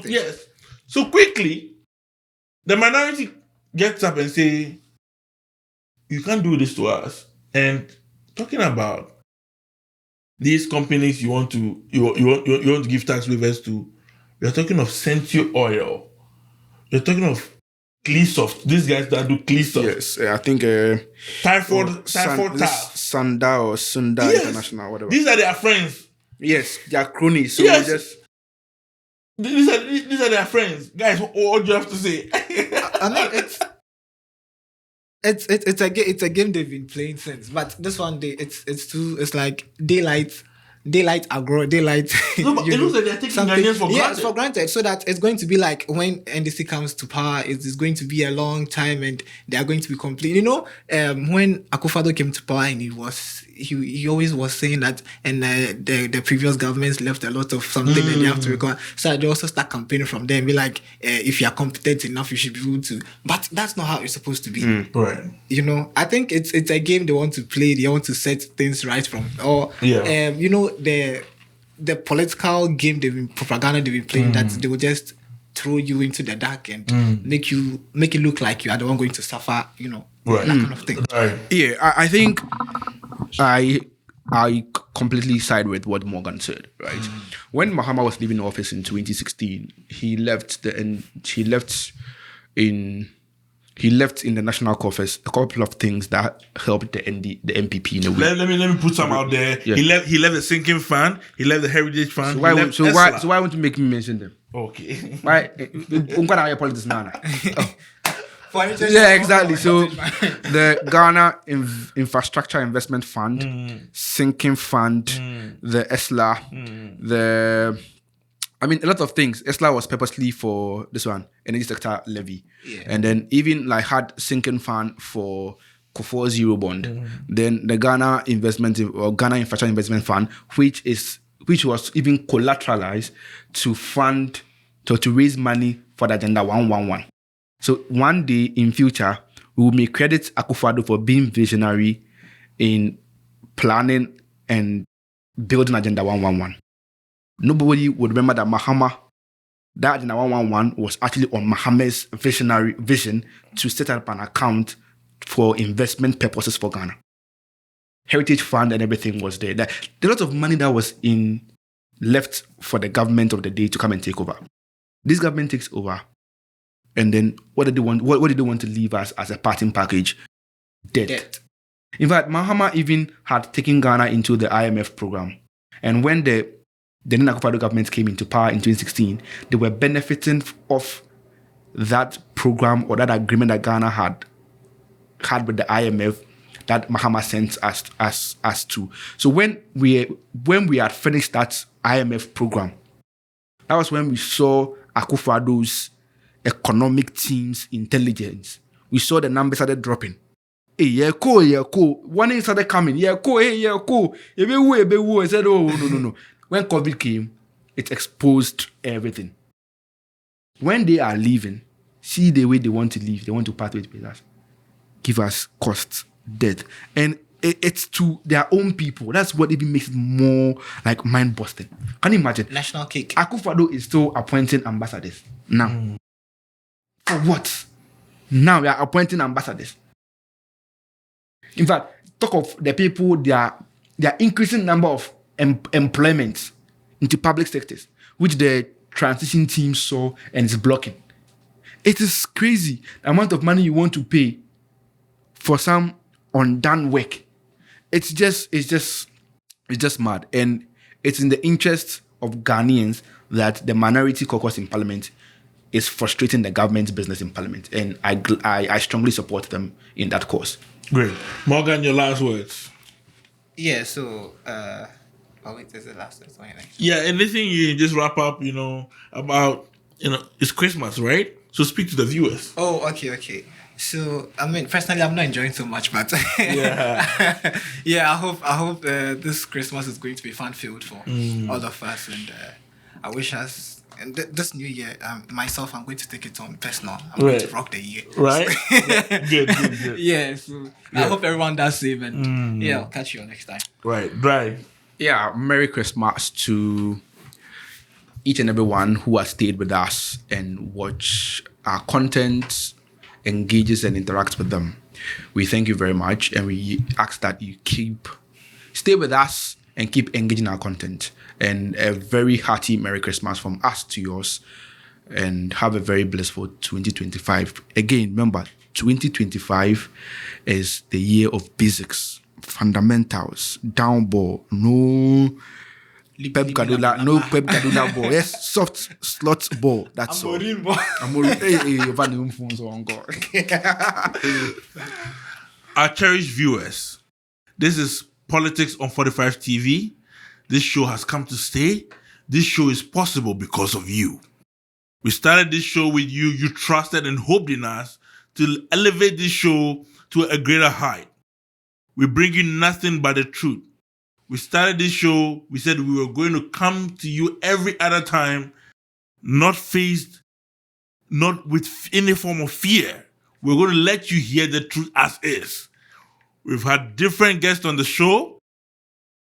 Yes. So quickly, the minority gets up and say, you can't do this to us. And talking about these companies you want to give tax waivers to, you're talking of Century Oil. You're talking of Cleansoft. These guys that do Cleansoft. Yes, I think Typhoid Sunda or Sunda International, whatever. These are their friends. Yes, they are cronies. So yes. These are their friends. Guys, what do you have to say? I mean, it's a game they've been playing since, but this one it's like daylight agro, daylight. No, but it looks like they're taking Ghanaians for granted. Yes, for granted. So that it's going to be like when NDC comes to power, it's going to be a long time, and they are going to be complete. When Akufo-Addo came to power, and he always was saying that, and the previous governments left a lot of something that they have to recover. So they also start campaigning from there and be like, if you are competent enough, you should be able to. But that's not how it's supposed to be. Right. I think it's a game they want to play. They want to set things right from, the political game propaganda they've been playing, that they will just throw you into the dark and make it look like you are the one going to suffer, that kind of thing. Right. Yeah, I think I completely side with what Morgan said, right? When Mahama was leaving office in 2016, he left in the national coffers a couple of things that helped the NPP in a way. Let me put some out there. Yeah. He left the sinking fund. He left the heritage fund. So why won't you make me mention them? Okay. Why? Politics man. Yeah, exactly. So the Ghana Infrastructure Investment Fund, Sinking Fund, the ESLA, a lot of things. ESLA was purposely for this one, energy sector levy. Yeah. And then even had Sinking Fund for Kufuor Zero Bond. Then the Ghana Infrastructure Investment Fund, which was even collateralized to raise money for the Agenda 111. So one day in future, we may credit Akufo-Addo for being visionary in planning and building Agenda 111. Nobody would remember that that Agenda 111 was actually on Mahama's visionary vision to set up an account for investment purposes for Ghana. Heritage Fund and everything was there. There a lot of money that was left for the government of the day to come and take over. This government takes over. And then what did they want? What did they want to leave us as a parting package? Debt. In fact, Mahama even had taken Ghana into the IMF program. And when the Akufo-Addo government came into power in 2016, they were benefiting of that program or that agreement that Ghana had with the IMF that Mahama sent us to. So when we had finished that IMF program, that was when we saw Akufo-Addo's economic team's intelligence. We saw the numbers started dropping. Hey, yeah, cool. One started coming. Yeah, cool. I said, oh, no. When COVID came, it exposed everything. When they are leaving, see the way they want to leave. They want to part with us. Give us costs, debt. And it's to their own people. That's what even makes it more like mind-busting. Can you imagine? National cake. Akufo-Addo is still appointing ambassadors now. For what? Now we are appointing ambassadors. In fact, talk of the people, they are increasing number of employment into public sectors, which the transition team saw and is blocking. It is crazy the amount of money you want to pay for some undone work. It's just mad, and it's in the interest of Ghanaians that the minority caucus in Parliament is frustrating the government's business in Parliament, and I strongly support them in that cause. Great. Morgan, your last words. Yeah, so there's the last words. Yeah, anything you just wrap up, about it's Christmas, right? So speak to the viewers. Oh, okay. So personally, I'm not enjoying so much, but yeah, yeah. I hope this Christmas is going to be fun-filled for all of us, and I wish us. And this new year, myself, I'm going to take it on personal. I'm going to rock the year. Right? Good. Yeah, so I hope everyone does save, and I'll catch you next time. Right, Drai. Yeah, Merry Christmas to each and everyone who has stayed with us and watch our content, engages and interacts with them. We thank you very much, and we ask that you stay with us and keep engaging our content. And a very hearty Merry Christmas from us to yours, and have a very blissful 2025. Again, remember, 2025 is the year of basics, fundamentals, down ball, no Pep Guardiola, no Pep Guardiola ball. Yes, soft slot ball. That's all. Our cherished viewers, this is Politics on 45 TV. This show has come to stay. This show is possible because of you. We started this show with you. You trusted and hoped in us to elevate this show to a greater height. We bring you nothing but the truth. We started this show. We said we were going to come to you every other time, not with any form of fear. We're going to let you hear the truth as is. We've had different guests on the show,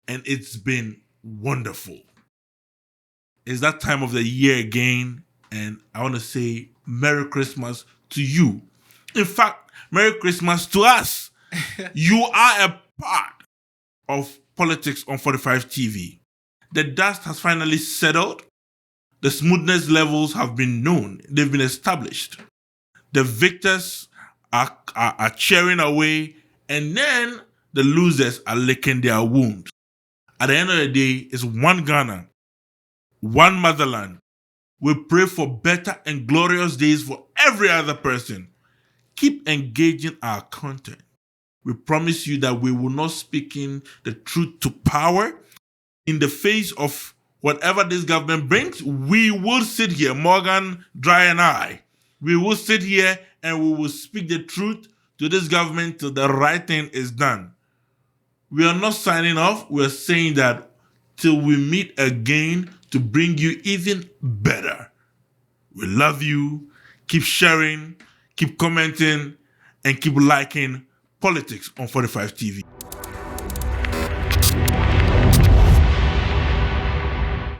and it's been wonderful. It's that time of the year again, and I want to say Merry Christmas to you. In fact, Merry Christmas to us. You are a part of Politics on 45 TV. The dust has finally settled. The smoothness levels have been known. They've been established. The victors are cheering away, and then the losers are licking their wounds. At the end of the day, it's one Ghana, one motherland. We pray for better and glorious days for every other person. Keep engaging our content. We promise you that we will not speak in the truth to power. In the face of whatever this government brings, we will sit here, Morgan, Drai, and I. We will sit here and we will speak the truth to this government till the right thing is done. We are not signing off. We are saying that till we meet again to bring you even better. We love you. Keep sharing, keep commenting, and keep liking Politics on 45 TV.